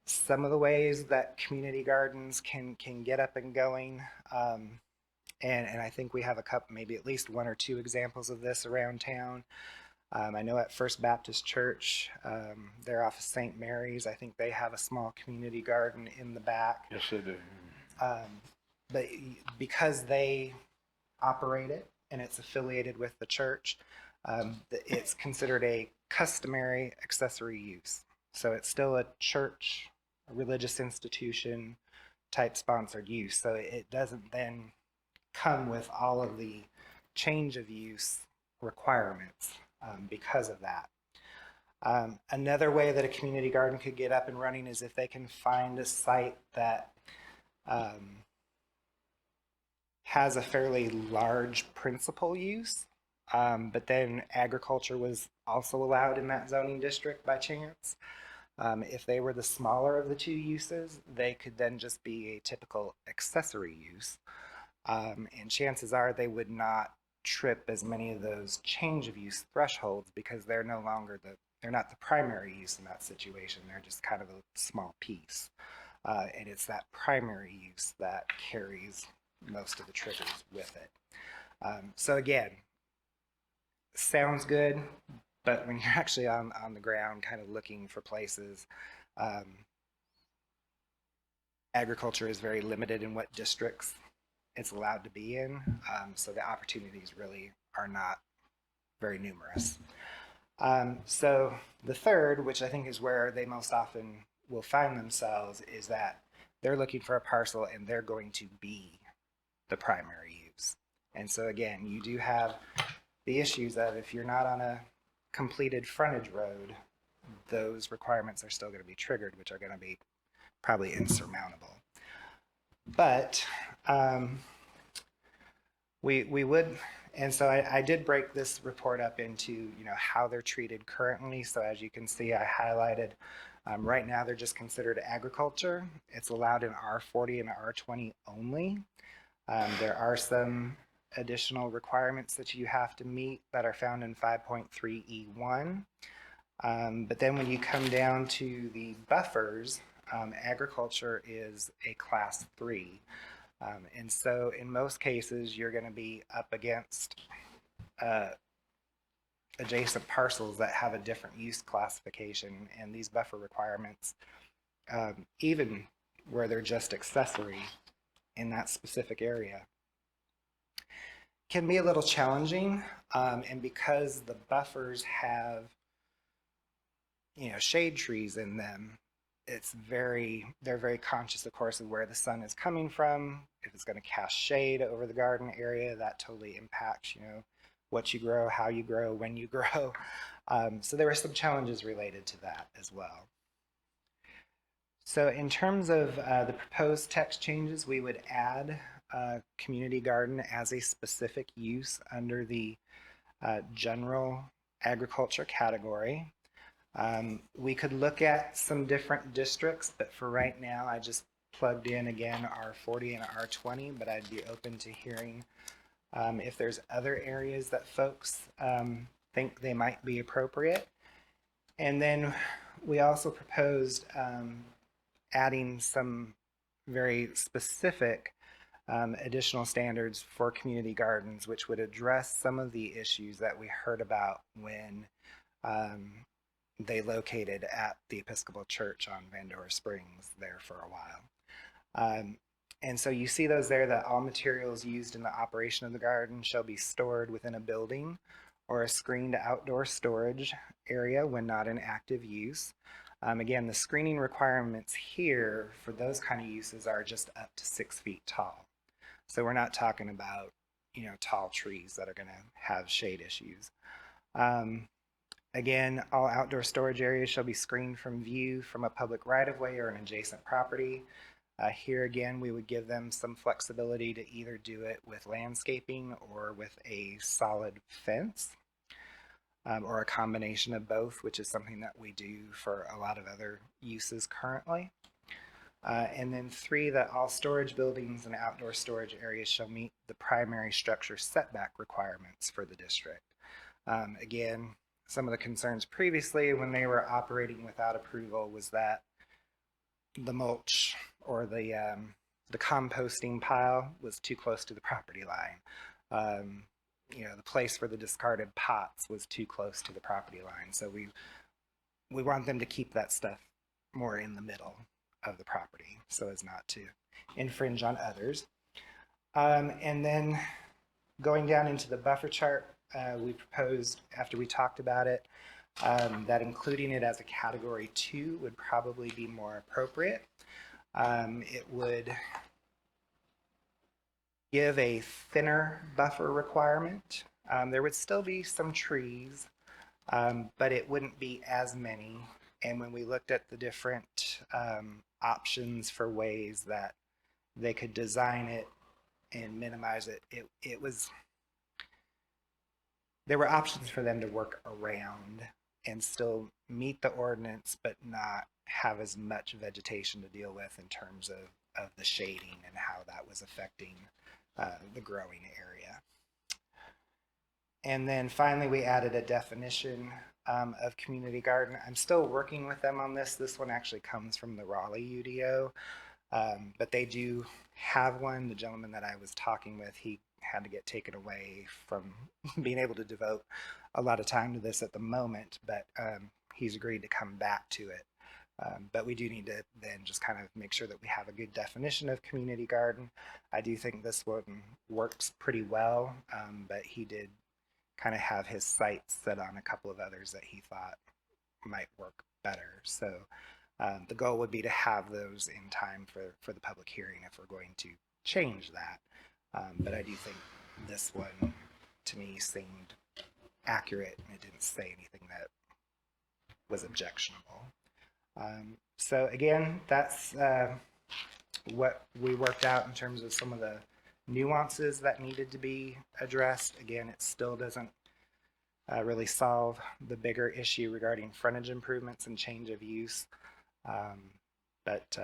Some of the ways that community gardens can get up and going. And I think we have a couple, maybe at least one or two examples of this around town. I know at First Baptist Church, they're off of St. Mary's. I think they have a small community garden in the back. Yes, they do. But because they operate it and it's affiliated with the church, it's considered a customary accessory use. So it's still a church, a religious institution type sponsored use. So it doesn't then come with all of the change of use requirements because of that. Another way that a community garden could get up and running is if they can find a site that has a fairly large principal use, but then agriculture was also allowed in that zoning district by chance. If they were the smaller of the two uses, they could then just be a typical accessory use. And chances are they would not trip as many of those change of use thresholds because they're no longer they're not the primary use in that situation. They're just kind of a small piece. And it's that primary use that carries most of the triggers with it. So again, sounds good, but when you're actually on the ground kind of looking for places, agriculture is very limited in what districts it's allowed to be in. So the opportunities really are not very numerous. So the third, which I think is where they most often will find themselves, is that they're looking for a parcel and they're going to be the primary use. And so again, you do have the issues of if you're not on a completed frontage road, those requirements are still going to be triggered, which are going to be probably insurmountable. But we would, and so I did break this report up into how they're treated currently. So as you can see, I highlighted right now they're just considered agriculture. It's allowed in R40 and R20 only. There are some additional requirements that you have to meet that are found in 5.3E1. But then when you come down to the buffers, agriculture is a class 3. And so in most cases, you're going to be up against adjacent parcels that have a different use classification, and these buffer requirements, even where they're just accessory in that specific area, can be a little challenging. And because the buffers have, shade trees in them, they're very conscious, of course, of where the sun is coming from. If it's going to cast shade over the garden area, that totally impacts, what you grow, how you grow, when you grow. So there were some challenges related to that as well. So in terms of the proposed text changes, we would add community garden as a specific use under the general agriculture category. We could look at some different districts, but for right now, I just plugged in again R40 and R20, but I'd be open to hearing if there's other areas that folks think they might be appropriate. And then we also proposed adding some very specific additional standards for community gardens, which would address some of the issues that we heard about when they located at the Episcopal Church on Vandora Springs there for a while. And so you see those there, that all materials used in the operation of the garden shall be stored within a building or a screened outdoor storage area when not in active use. Again, the screening requirements here for those kind of uses are just up to 6 feet tall. So we're not talking about, tall trees that are going to have shade issues. Again, all outdoor storage areas shall be screened from view from a public right-of-way or an adjacent property. Here again, we would give them some flexibility to either do it with landscaping or with a solid fence, or a combination of both, which is something that we do for a lot of other uses currently. And then 3, that all storage buildings and outdoor storage areas shall meet the primary structure setback requirements for the district. Again, some of the concerns previously when they were operating without approval was that the mulch or the composting pile was too close to the property line. The place for the discarded pots was too close to the property line. So we want them to keep that stuff more in the middle of the property so as not to infringe on others. And then going down into the buffer chart, we proposed, after we talked about it, that including it as a category 2 would probably be more appropriate. It would give a thinner buffer requirement. There would still be some trees, but it wouldn't be as many. And when we looked at the different options for ways that they could design it and minimize it, there were options for them to work around and still meet the ordinance, but not have as much vegetation to deal with in terms of the shading and how that was affecting the growing area. And then finally, we added a definition of community garden. I'm still working with them on this. This one actually comes from the Raleigh UDO, but they do have one. The gentleman that I was talking with, he had to get taken away from being able to devote a lot of time to this at the moment, but he's agreed to come back to it. But we do need to then just kind of make sure that we have a good definition of community garden. I do think this one works pretty well, but he did kind of have his sights set on a couple of others that he thought might work better. So the goal would be to have those in time for the public hearing if we're going to change that. But I do think this one, to me, seemed accurate, and it didn't say anything that was objectionable. So again, that's what we worked out in terms of some of the nuances that needed to be addressed. Again, it still doesn't really solve the bigger issue regarding frontage improvements and change of use. But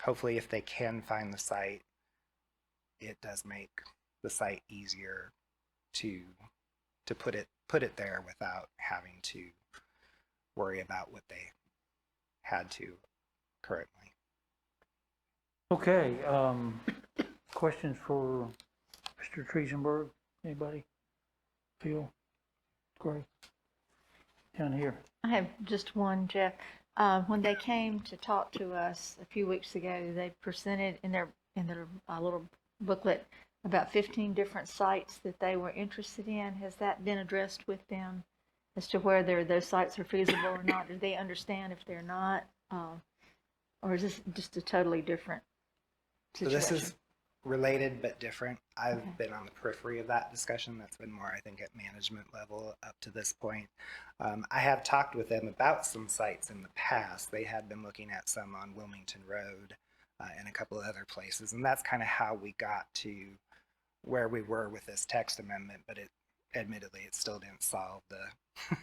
hopefully if they can find the site, it does make the site easier to put it there without having to worry about what they had to currently. Okay, questions for Mr. Triesenberg? Anybody? Phil? Gray? Down here. I have just one, Jeff. When they came to talk to us a few weeks ago, they presented in their little booklet about 15 different sites that they were interested in. Has that been addressed with them as to whether those sites are feasible or not? Do they understand if they're not? Or is this just a totally different So situation? this is related but different. I've been on the periphery of that discussion. That's been more, I think, at management level up to this point. I have talked with them about some sites in the past. They had been looking at some on Wilmington Road and a couple of other places, and that's kind of how we got to where we were with this text amendment, but admittedly it still didn't solve the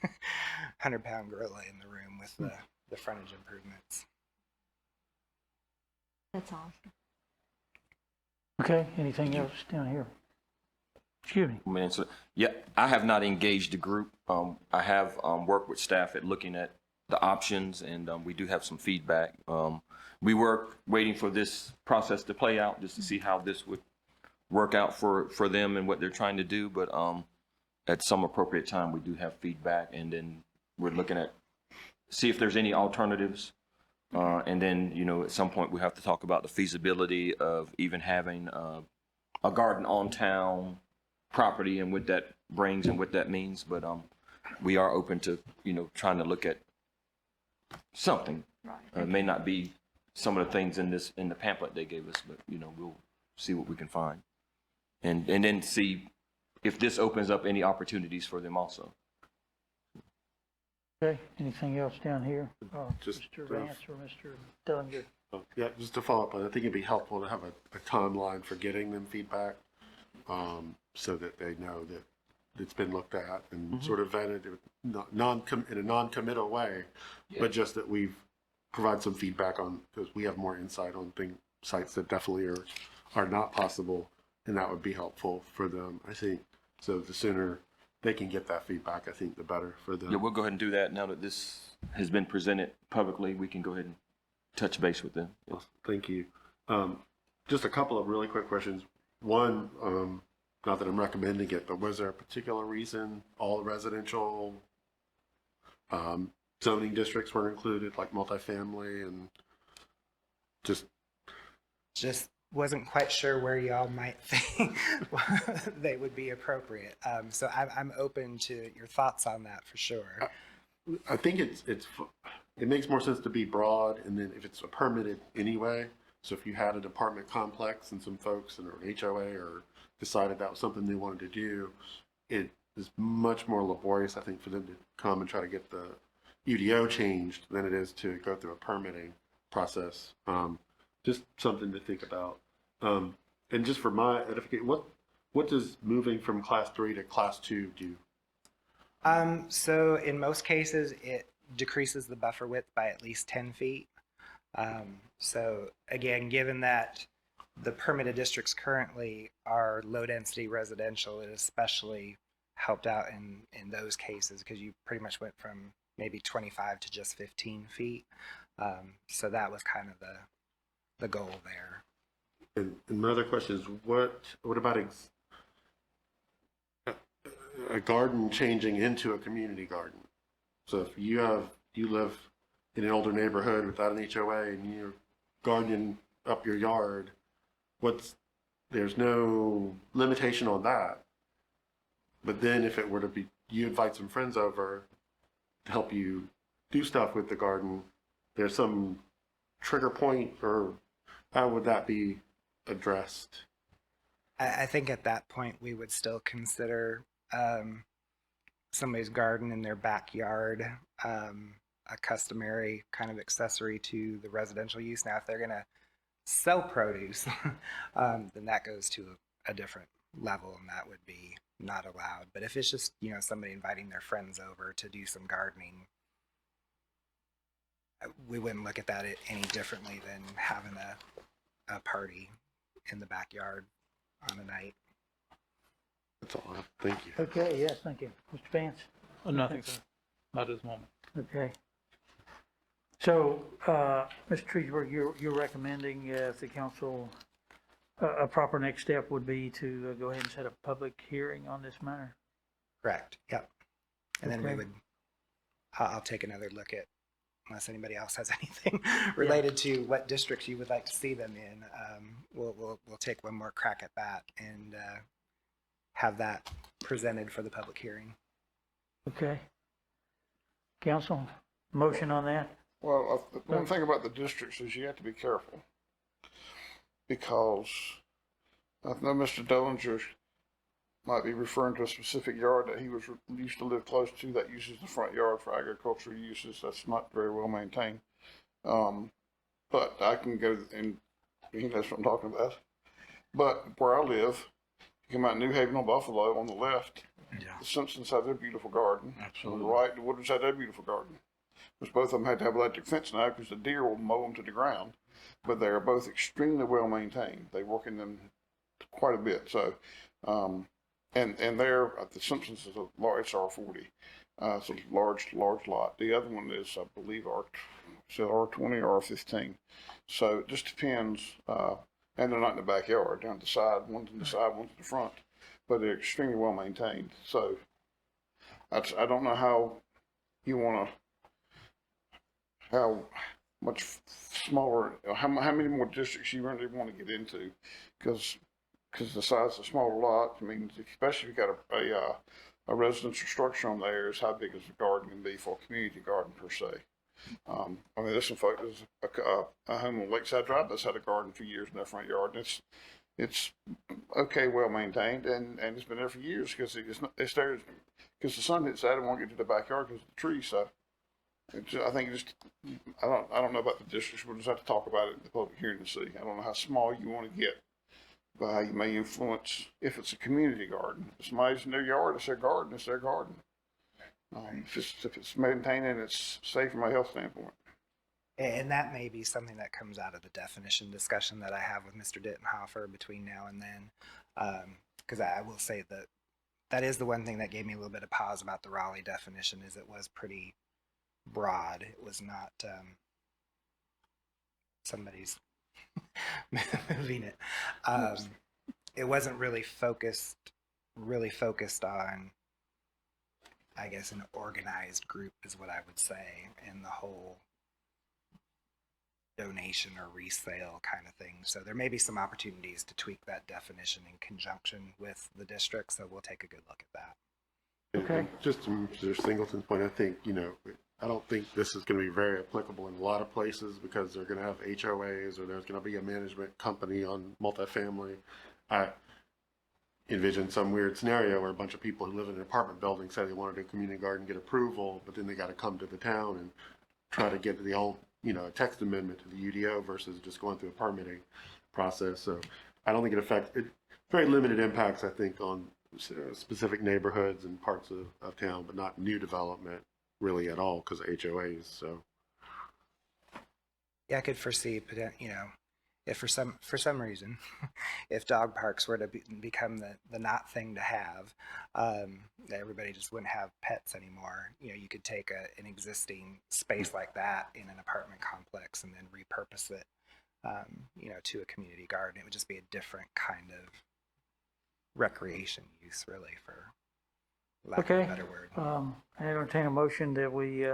100-pound gorilla in the room with the frontage improvements. That's all. Okay, anything else down here? Excuse me. Yeah, I have not engaged the group. I have worked with staff at looking at the options, and we do have some feedback. We were waiting for this process to play out just to see how this would work out for them and what they're trying to do. But at some appropriate time, we do have feedback, and then we're looking at see if there's any alternatives. And then, at some point we have to talk about the feasibility of even having a garden on town property and what that brings and what that means. But we are open to, trying to look at something. Right. It may not be some of the things in the pamphlet they gave us, but, we'll see what we can find. And then see if this opens up any opportunities for them also. Okay, anything else down here? Just, Mr. Vance or Mr. Dillinger? Yeah, just to follow up, I think it'd be helpful to have a timeline for getting them feedback, so that they know that it's been looked at and sort of vetted in a non-committal way, but just that we've provided some feedback on, because we have more insight on sites that definitely are not possible, and that would be helpful for them, I think. So the sooner they can get that feedback, I think the better for them. Yeah, we'll go ahead and do that. Now that this has been presented publicly, we can go ahead and touch base with them. Well, thank you. Just a couple of really quick questions. One, not that I'm recommending it, but was there a particular reason all residential zoning districts were included, like multifamily, and just wasn't quite sure where y'all might think they would be appropriate. So I'm open to your thoughts on that for sure. I think it makes more sense to be broad, and then if it's permitted anyway. So if you had an apartment complex and some folks or an HOA or decided that was something they wanted to do, it is much more laborious, I think, for them to come and try to get the UDO changed than it is to go through a permitting process. Just something to think about. And just for my edification, what does moving from class 3 to class 2 do? So in most cases, it decreases the buffer width by at least 10 feet. So again, given that the permitted districts currently are low density residential, it especially helped out in those cases, because you pretty much went from maybe 25 to just 15 feet. So that was kind of the goal there. And my other question is, what about a garden changing into a community garden? So if you live in an older neighborhood without an HOA and you're gardening up your yard, there's no limitation on that. But then if it were to be, you invite some friends over to help you do stuff with the garden, there's some trigger point, or how would that be addressed? I think at that point we would still consider somebody's garden in their backyard a customary kind of accessory to the residential use. Now, if they're going to sell produce, then that goes to a different level, and that would be not allowed. But if it's just, somebody inviting their friends over to do some gardening, we wouldn't look at that any differently than having a party in the backyard on a night. That's all I have. Thank you. Okay, yes, thank you. Mr. Vance? Nothing, sir. Not at this moment. Okay. So, Mr. Treesburg, you're recommending if the council, a proper next step would be to go ahead and set a public hearing on this matter? Correct. Yep. And then we Okay. would, I'll take another look at, unless anybody else has anything related to what districts you would like to see them in. We'll take one more crack at that and have that presented for the public hearing. Okay. Council, motion on that? Well, one thing about the districts is you have to be careful, because I know Mr. Dellinger might be referring to a specific yard that he used to live close to that uses the front yard for agricultural uses. That's not very well maintained. But I can go, and he knows what I'm talking about. But where I live, you come out New Haven on Buffalo on the left, the Simpsons have their beautiful garden. Absolutely. On the right, the Woodwards have their beautiful garden. Which both of them had to have electric fence now because the deer will mow them to the ground. But they are both extremely well maintained. They work in them quite a bit. So, and there, the Simpsons is a large, it's R40. It's a large lot. The other one is, I believe, R20 or R15. So it just depends. And they're not in the backyard. They're on the side. One's in the side, one's in the front. But they're extremely well maintained. So I don't know how you want to, how much smaller, how many more districts you really want to get into, because the size of a smaller lot, I mean, especially if you got a residential structure on there, is how big is the garden can be for a community garden per se. I mean, there's some folks, there's a home on Lakeside Drive that's had a garden for years in their front yard, and it's okay, well maintained, and it's been there for years because it's there because the sun hits that and won't get to the backyard because of the trees. So I think I don't know about the districts. We'll just have to talk about it in the public hearing to see. I don't know how small you want to get, but how you may influence if it's a community garden. If somebody's in their yard, it's their garden. It's their garden. If it's maintained and it's safe from a health standpoint. And that may be something that comes out of the definition discussion that I have with Mr. Dittenhofer between now and then. Because I will say that is the one thing that gave me a little bit of pause about the Raleigh definition, is it was pretty broad. It was not somebody's moving it. It wasn't really focused on, I guess, an organized group is what I would say, and the whole donation or resale kind of thing. So there may be some opportunities to tweak that definition in conjunction with the district. So we'll take a good look at that. Okay. And just to Mr. Singleton's point, I think, I don't think this is going to be very applicable in a lot of places because they're going to have HOAs or there's going to be a management company on multifamily. I envision some weird scenario where a bunch of people who live in an apartment building say they want to do a community garden, get approval, but then they got to come to the town and try to get the whole, text amendment to the UDO versus just going through a permitting process. So I don't think it affects it. Very limited impacts, I think, on specific neighborhoods and parts of town, but not new development really at all because of HOAs. So Yeah, I could foresee, if for some reason, if dog parks were to become the not thing to have, that everybody just wouldn't have pets anymore. You could take an existing space like that in an apartment complex and then repurpose it, to a community garden. It would just be a different kind of recreation use, really, for lack of a better word. I entertain a motion that we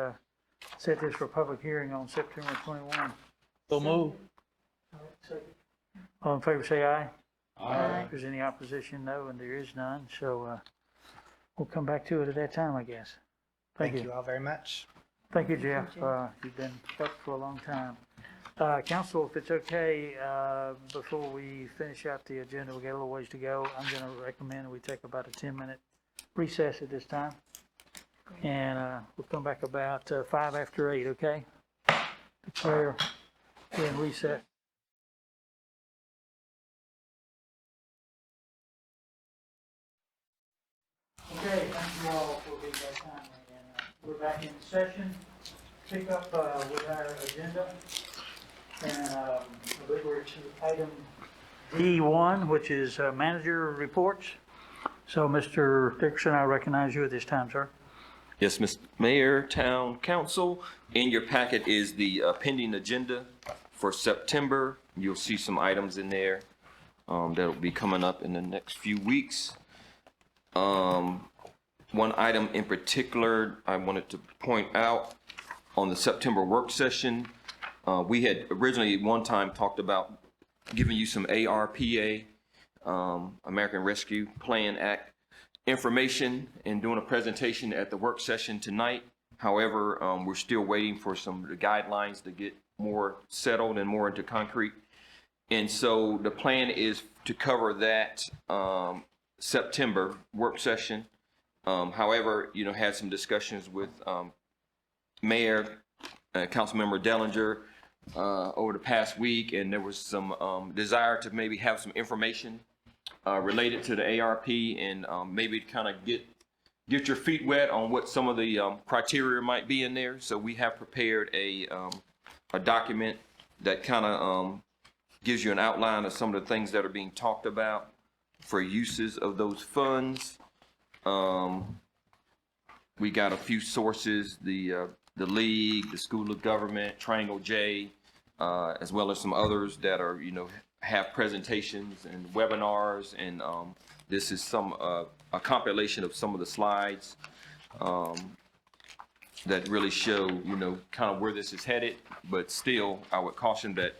set this for public hearing on September 21. So move. All in favor, say aye. Aye. If there's any opposition, no, and there is none. So we'll come back to it at that time, I guess. Thank you. You all very much. Thank you, Jeff. You've been up for a long time. Council, if it's okay, before we finish out the agenda, we got a little ways to go. I'm going to recommend we take about a 10-minute recess at this time. And we'll come back about 5 after 8, okay? Declare in recess. Okay, thank you all for being that time. And we're back in session. Pick up with our agenda. And I believe we're to item D1, which is manager reports. So, Mr. Dickerson, I recognize you at this time, sir. Yes, Mr. Mayor, Town Council, in your packet is the pending agenda for September. You'll see some items in there that'll be coming up in the next few weeks. One item in particular I wanted to point out on the September work session, we had originally one time talked about giving you some ARPA, American Rescue Plan Act information and doing a presentation at the work session tonight. However, we're still waiting for some of the guidelines to get more settled and more into concrete. And so the plan is to cover that September work session. However, had some discussions with Mayor, Councilmember Dellinger over the past week, and there was some desire to maybe have some information related to the ARP and maybe kind of get your feet wet on what some of the criteria might be in there. So we have prepared a document that kind of gives you an outline of some of the things that are being talked about for uses of those funds. We got a few sources, the League, the School of Government, Triangle J, as well as some others that are, have presentations and webinars. And this is a compilation of some of the slides that really show, kind of where this is headed. But still, I would caution that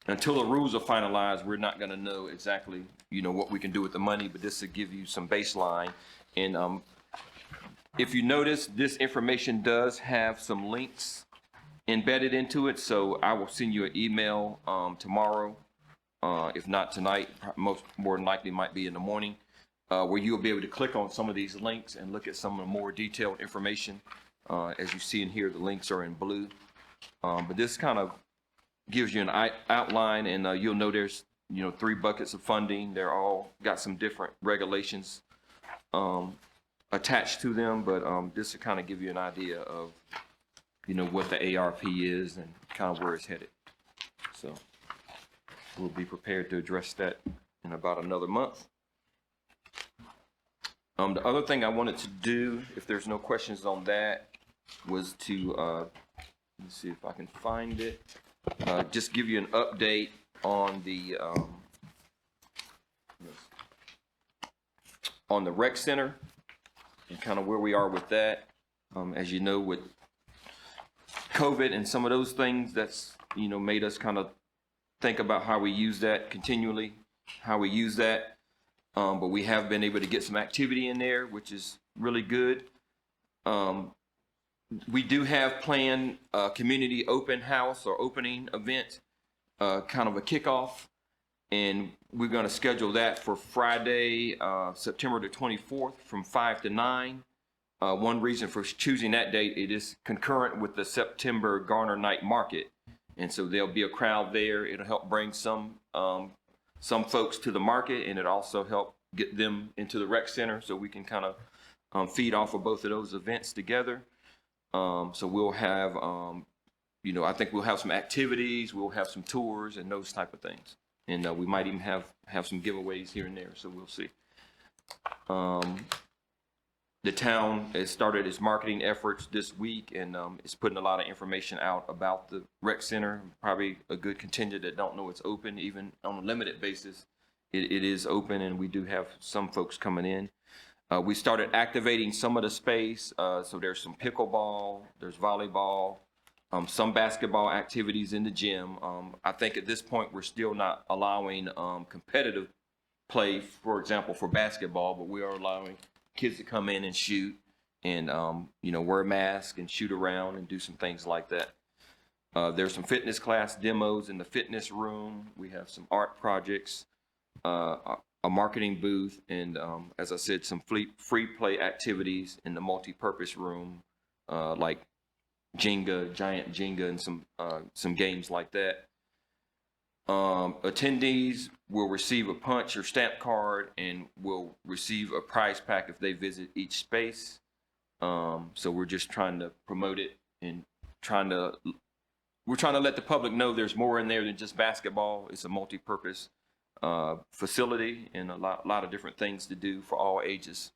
until the rules are finalized, we're not going to know exactly, what we can do with the money. But this will give you some baseline. And if you notice, this information does have some links embedded into it. So I will send you an email tomorrow, if not tonight, more than likely might be in the morning, where you'll be able to click on some of these links and look at some of the more detailed information. As you see in here, the links are in blue. But this kind of gives you an outline, and you'll know there's 3 buckets of funding. They're all got some different regulations attached to them, but this will kind of give you an idea of what the ARP is and kind of where it's headed. So we'll be prepared to address that in about another month. The other thing I wanted to do, if there's no questions on that, was to let's see if I can find it. Just give you an update on the rec center and kind of where we are with that. As you know, with COVID and some of those things, that's made us kind of think about how we use that continually, how we use that. But we have been able to get some activity in there, which is really good. We do have planned community open house or opening event, kind of a kickoff, and we're going to schedule that for Friday, September the 24th from 5 to 9. One reason for choosing that date, it is concurrent with the September Garner Night Market, and so there'll be a crowd there. It'll help bring some folks to the market, and it also help get them into the rec center, so we can kind of feed off of both of those events together. So we'll have, I think we'll have some activities, we'll have some tours and those type of things. And we might even have some giveaways here and there, so we'll see. The town has started its marketing efforts this week, and it's putting a lot of information out about the rec center. Probably a good contingent that don't know it's open, even on a limited basis. It is open, and we do have some folks coming in. We started activating some of the space, so there's some pickleball, there's volleyball, some basketball activities in the gym. I think at this point we're still not allowing competitive play, for example, for basketball, but we are allowing kids to come in and shoot and wear a mask and shoot around and do some things like that. There's some fitness class demos in the fitness room. We have some art projects, a marketing booth, and as I said, some free play activities in the multi-purpose room, like Jenga, giant Jenga, and some games like that. Attendees will receive a punch or stamp card and will receive a prize pack if they visit each space. So we're just trying to promote it and we're trying to let the public know there's more in there than just basketball. It's a multi-purpose facility and a lot of different things to do for all ages.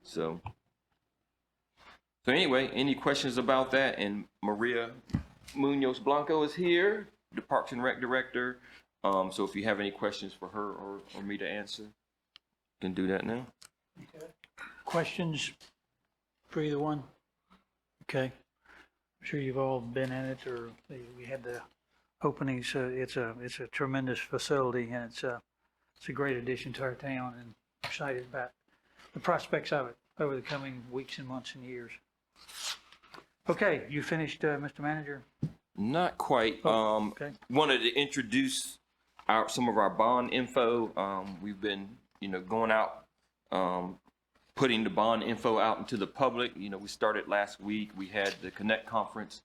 So anyway, any questions about that? And Maria Munoz Blanco is here, the Parks and Rec Director. So if you have any questions for her or me to answer, you can do that now. Questions for either one? Okay. I'm sure you've all been in it, or we had the openings. It's a tremendous facility, and it's a great addition to our town, and excited about the prospects of it over the coming weeks and months and years. Okay, you finished, Mr. Manager? Not quite. Okay. Wanted to introduce some of our bond info. We've been, going out, putting the bond info out into the public. We started last week. We had the Connect conference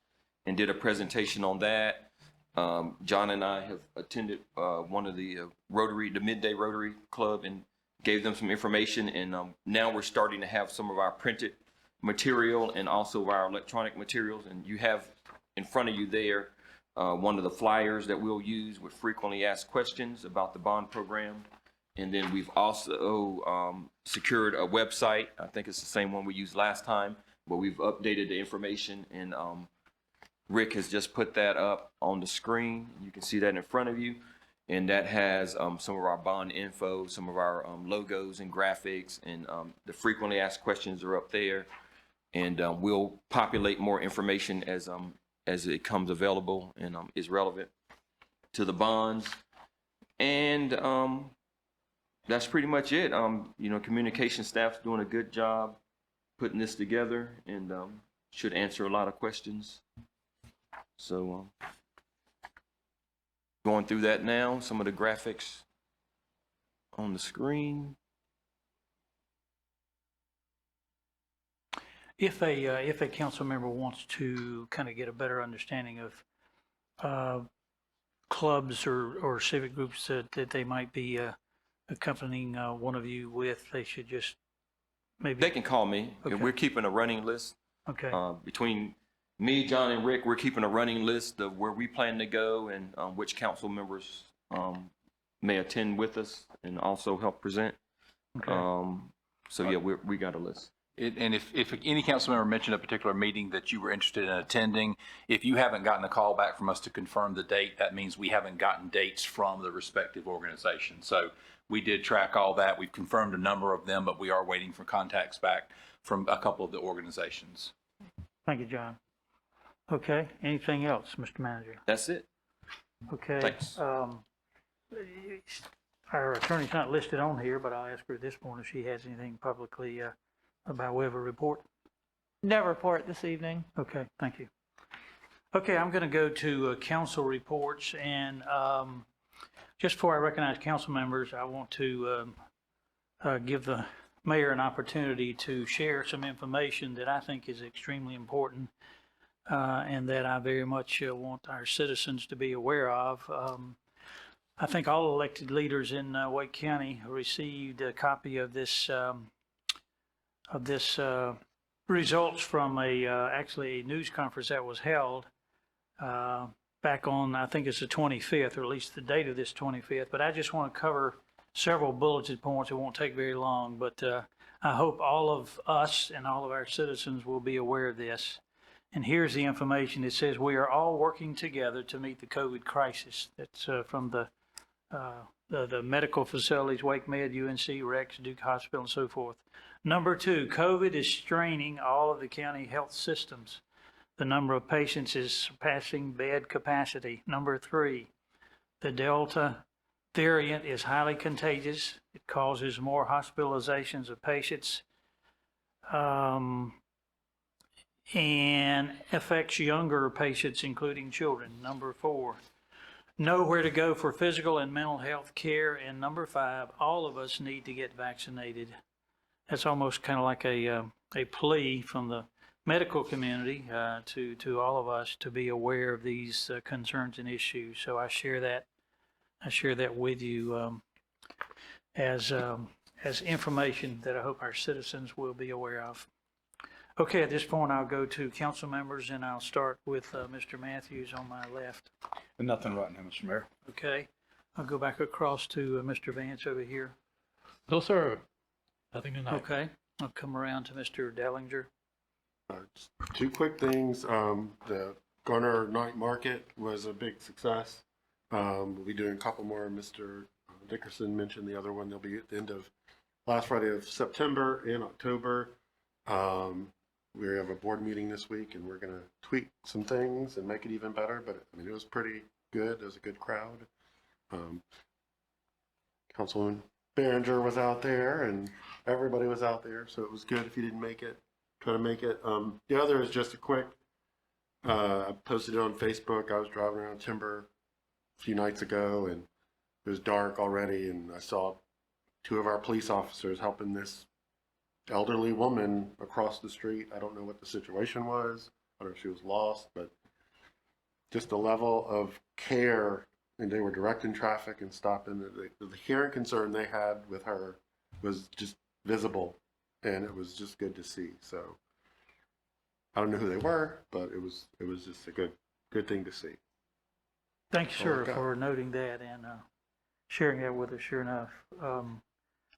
and did a presentation on that. John and I have attended one of the Midday Rotary Club, and gave them some information. And now we're starting to have some of our printed material and also our electronic materials. And you have in front of you there one of the flyers that we'll use with frequently asked questions about the bond program. And then we've also secured a website. I think it's the same one we used last time, but we've updated the information, and Rick has just put that up on the screen. You can see that in front of you. And that has some of our bond info, some of our logos and graphics, and the frequently asked questions are up there. And we'll populate more information as it comes available and is relevant to the bonds. And that's pretty much it. Communication staff's doing a good job putting this together, and should answer a lot of questions. So going through that now, some of the graphics on the screen. If a council member wants to kind of get a better understanding of clubs or civic groups that they might be accompanying one of you with, they should just maybe... They can call me. Okay. We're keeping a running list. Okay. Between me, John, and Rick, we're keeping a running list of where we plan to go and which council members may attend with us and also help present. Okay. So yeah, we got a list. And if any council member mentioned a particular meeting that you were interested in attending, if you haven't gotten a call back from us to confirm the date, that means we haven't gotten dates from the respective organization. So we did track all that. We've confirmed a number of them, but we are waiting for contacts back from a couple of the organizations. Thank you, John. Okay, anything else, Mr. Manager? That's it. Okay. Thanks. Our attorney's not listed on here, but I'll ask her at this point if she has anything publicly about way of a report. No report this evening. Okay, thank you. Okay, I'm going to go to council reports, and just before I recognize council members, I want to give the mayor an opportunity to share some information that I think is extremely important and that I very much want our citizens to be aware of. I think all elected leaders in Wake County received a copy of this results from actually a news conference that was held back on, I think it's the 25th, or at least the date of this 25th. But I just want to cover several bulleted points. It won't take very long, but I hope all of us and all of our citizens will be aware of this. And here's the information. It says we are all working together to meet the COVID crisis. That's from the medical facilities, Wake Med, UNC, Rex, Duke Hospital, and so forth. Number 2, COVID is straining all of the county health systems. The number of patients is surpassing bed capacity. Number 3, the Delta variant is highly contagious. It causes more hospitalizations of patients and affects younger patients, including children. Number 4, know where to go for physical and mental health care. And number 5, all of us need to get vaccinated. That's almost kind of like a plea from the medical community to all of us to be aware of these concerns and issues. So I share that with you as information that I hope our citizens will be aware of. Okay, at this point, I'll go to council members, and I'll start with Mr. Matthews on my left. Nothing right now, Mr. Mayor. Okay. I'll go back across to Mr. Vance over here. No, sir. Nothing tonight. Okay, I'll come around to Mr. Dellinger. Just two quick things. The Garner Night Market was a big success. We'll be doing a couple more. Mr. Dickerson mentioned the other one. They'll be at the end of last Friday of September and October. We have a board meeting this week, and we're going to tweak some things and make it even better. But I mean, it was pretty good. It was a good crowd. Councilman Behringer was out there, and everybody was out there, so it was good. If you didn't make it, try to make it. The other is just a quick. I posted it on Facebook. I was driving around Timber a few nights ago, and it was dark already, and I saw two of our police officers helping this elderly woman across the street. I don't know what the situation was. I don't know if she was lost, but just the level of care, and they were directing traffic and stopping. The care and concern they had with her was just visible, and it was just good to see. So I don't know who they were, but it was just a good thing to see. Thanks, sir, for noting that and sharing that with us, sure enough.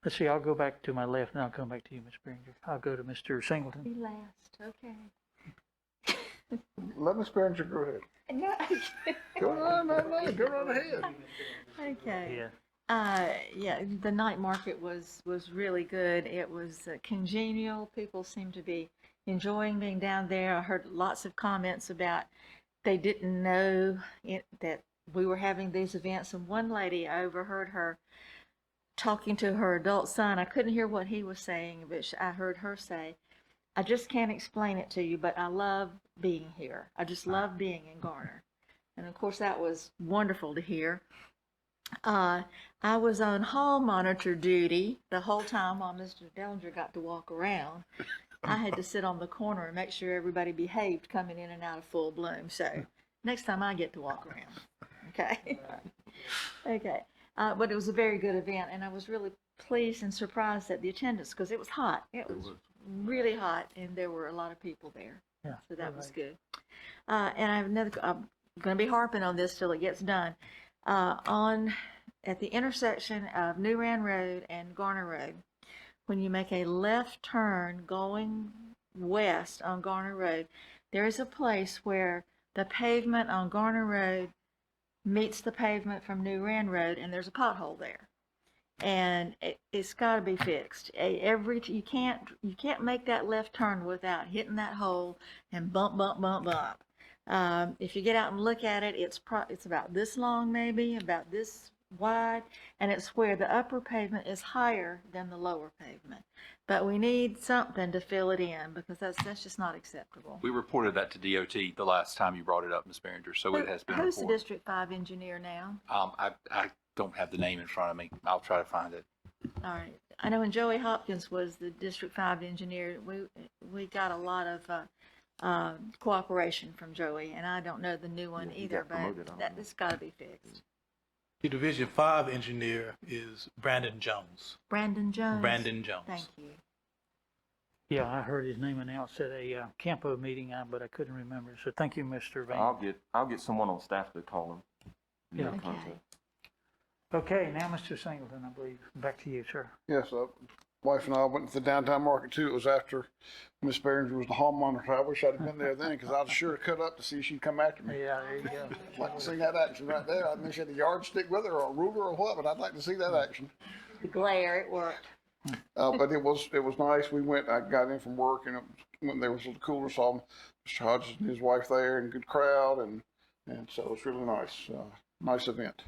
Let's see, I'll go back to my left, and I'll come back to you, Ms. Behringer. I'll go to Mr. Singleton. Be last, okay. Let Ms. Behringer go ahead. No. Go right ahead. Okay. Yeah. Yeah, the night market was really good. It was congenial. People seemed to be enjoying being down there. I heard lots of comments about they didn't know that we were having these events. And one lady, I overheard her talking to her adult son. I couldn't hear what he was saying, but I heard her say, I just can't explain it to you, but I love being here. I just love being in Garner. And of course, that was wonderful to hear. I was on hall monitor duty the whole time while Mr. Dellinger got to walk around. I had to sit on the corner and make sure everybody behaved coming in and out of full bloom. So next time I get to walk around. Okay. Okay. But it was a very good event, and I was really pleased and surprised at the attendance because it was hot. It was really hot, and there were a lot of people there. Yeah, so that was good. And I have another. I'm going to be harping on this till it gets done. At the intersection of New Rand Road and Garner Road, when you make a left turn going west on Garner Road, there is a place where the pavement on Garner Road meets the pavement from New Rand Road, and there's a pothole there, and it's got to be fixed. You can't make that left turn without hitting that hole and bump. If you get out and look at it, it's about this long, maybe about this wide, and it's where the upper pavement is higher than the lower pavement. But we need something to fill it in because that's just not acceptable. We reported that to DOT the last time you brought it up, Ms. Behringer, so it has been Who's the reported. District 5 engineer now? I don't have the name in front of me. I'll try to find it. All right. I know when Joey Hopkins was the District 5 engineer, we got a lot of cooperation from Joey, and I don't know the new one either, but it's got to be fixed. The Division 5 engineer is Brandon Jones. Brandon Jones? Brandon Jones. Thank you. Yeah, I heard his name announced at a Campo meeting, but I couldn't remember. So thank you, Mr. Van. I'll get someone on staff to call him. Yeah. Okay. Okay, now Mr. Singleton, I believe. Back to you, sir. Yes, wife and I went to the downtown market too. It was after Miss Behringer was the hall monitor. I wish I'd have been there then because I'd sure cut up to see if she'd come after me. Yeah, there you go. I'd like to see that action right there. I don't know if she had a yardstick with her or a ruler or what, but I'd like to see that action. The glare, it worked. But it was nice. I got in from work and when there was a little cooler, saw Mr. Hodges and his wife there and good crowd and so it was really nice. Nice event.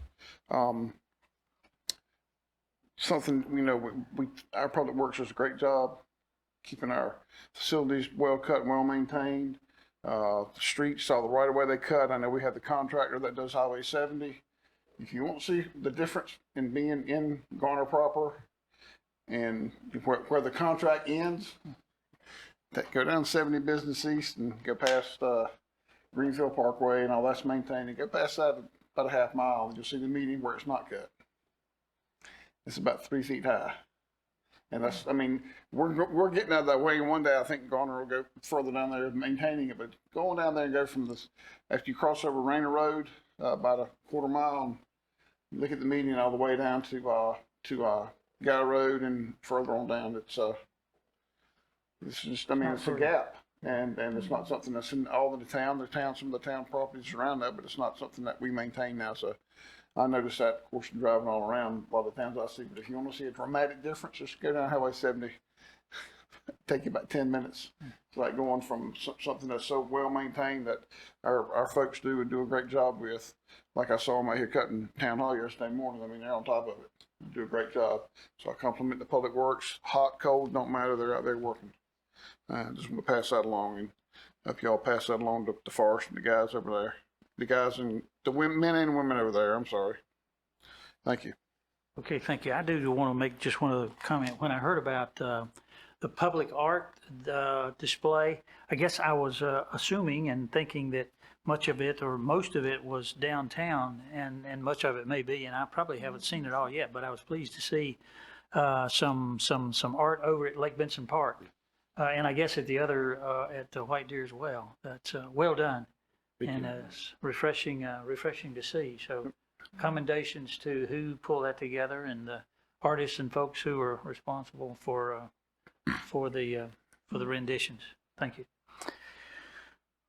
Something, our public works does a great job keeping our facilities well cut and well maintained. The streets, all the right of way they cut. I know we have the contractor that does Highway 70. If you want to see the difference in being in Garner proper and where the contract ends, go down 70 Business East and go past Greenfield Parkway and all that's maintained and go past that about a half mile and you'll see the median where it's not cut. It's about 3 feet high. And we're getting out of that way. And one day I think Garner will go further down there maintaining it, but going down there and go from after you cross over Rayner Road, about a quarter mile, look at the median all the way down to Guy Road and further on down. It's just, I mean, it's a gap. And it's not something that's in all of the town. Some of the town properties around that, but it's not something that we maintain now. So I noticed that, of course, driving all around a lot of the towns I see. But if you want to see a dramatic difference, just go down Highway 70. Take you about 10 minutes. It's like going from something that's so well maintained that our folks do and do a great job with. Like I saw them out here cutting Town Hall yesterday morning. I mean, they're on top of it. They do a great job. So I compliment the Public Works. Hot, cold, don't matter. They're out there working. Just want to pass that along, and hope y'all pass that along to the Forest and the guys over there. The guys and the women, men and women over there. I'm sorry. Thank you. Okay, thank you. I do want to make just one other comment. When I heard about the public art display, I guess I was assuming and thinking that much of it or most of it was downtown, and much of it may be, and I probably haven't seen it all yet, but I was pleased to see some art over at Lake Benson Park. And I guess at the other, at the White Deer as well. That's well done. And it's refreshing to see. So commendations to who pulled that together and the artists and folks who are responsible for the renditions. Thank you.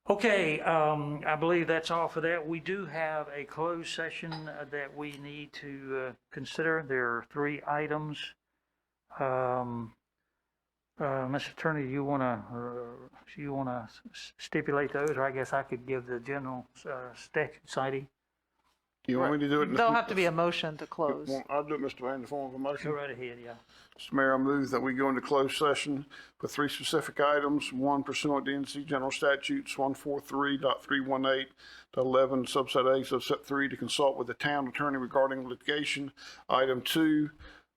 Okay, I believe that's all for that. We do have a closed session that we need to consider. There are 3 items. Mr. Attorney, you want to stipulate those, or I guess I could give the general statute citing. You want me to do it? There'll have to be a motion to close. I'll do it, Mr. Mayor, in the form of a motion. Go right ahead, yeah. Mr. Mayor, I move that we go into closed session for 3 specific items. 1, pursuant to NC General Statutes 143.318.11, subset A, subset 3, to consult with the town attorney regarding litigation. Item 2,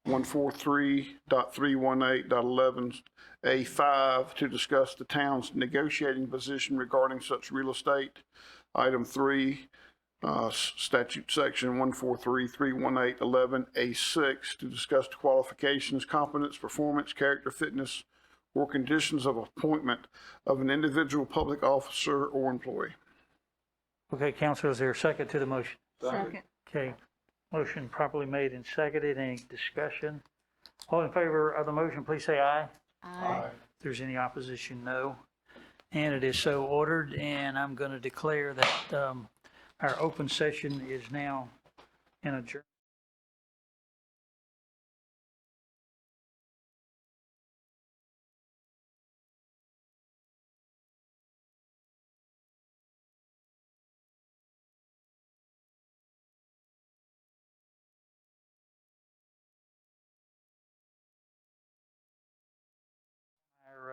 143.318.11A5, to discuss the town's negotiating position regarding such real estate. Item 3, statute section 143.318.11A6, to discuss the qualifications, competence, performance, character, fitness, or conditions of appointment of an individual public officer or employee. Okay, Council, is there a second to the motion? Second. Okay, motion properly made and seconded. Any discussion? All in favor of the motion, please say aye. Aye. If there's any opposition, no. And it is so ordered, and I'm going to declare that our open session is now in adjournment.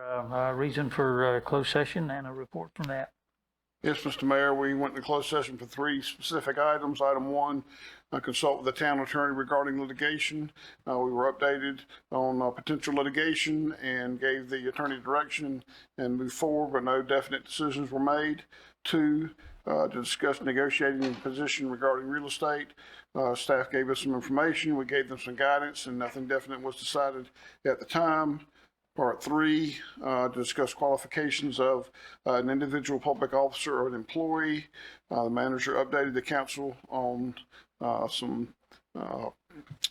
Our reason for closed session and a report from that. Yes, Mr. Mayor, we went into closed session for 3 specific items. Item 1, consult with the town attorney regarding litigation. We were updated on potential litigation and gave the attorney direction and moved forward, but no definite decisions were made. 2, to discuss negotiating position regarding real estate. Staff gave us some information. We gave them some guidance, and nothing definite was decided at the time. Part 3, to discuss qualifications of an individual public officer or an employee. The manager updated the council on some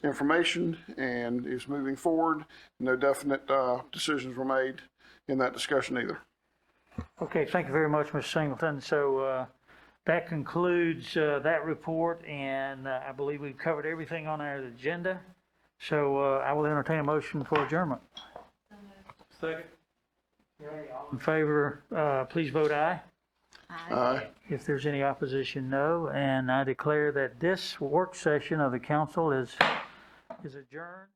information and is moving forward. No definite decisions were made in that discussion either. Okay, thank you very much, Mr. Singleton. So that concludes that report, and I believe we've covered everything on our agenda. So I will entertain a motion for adjournment. Second. All in favor, please vote aye. Aye. If there's any opposition, no. And I declare that this work session of the council is adjourned.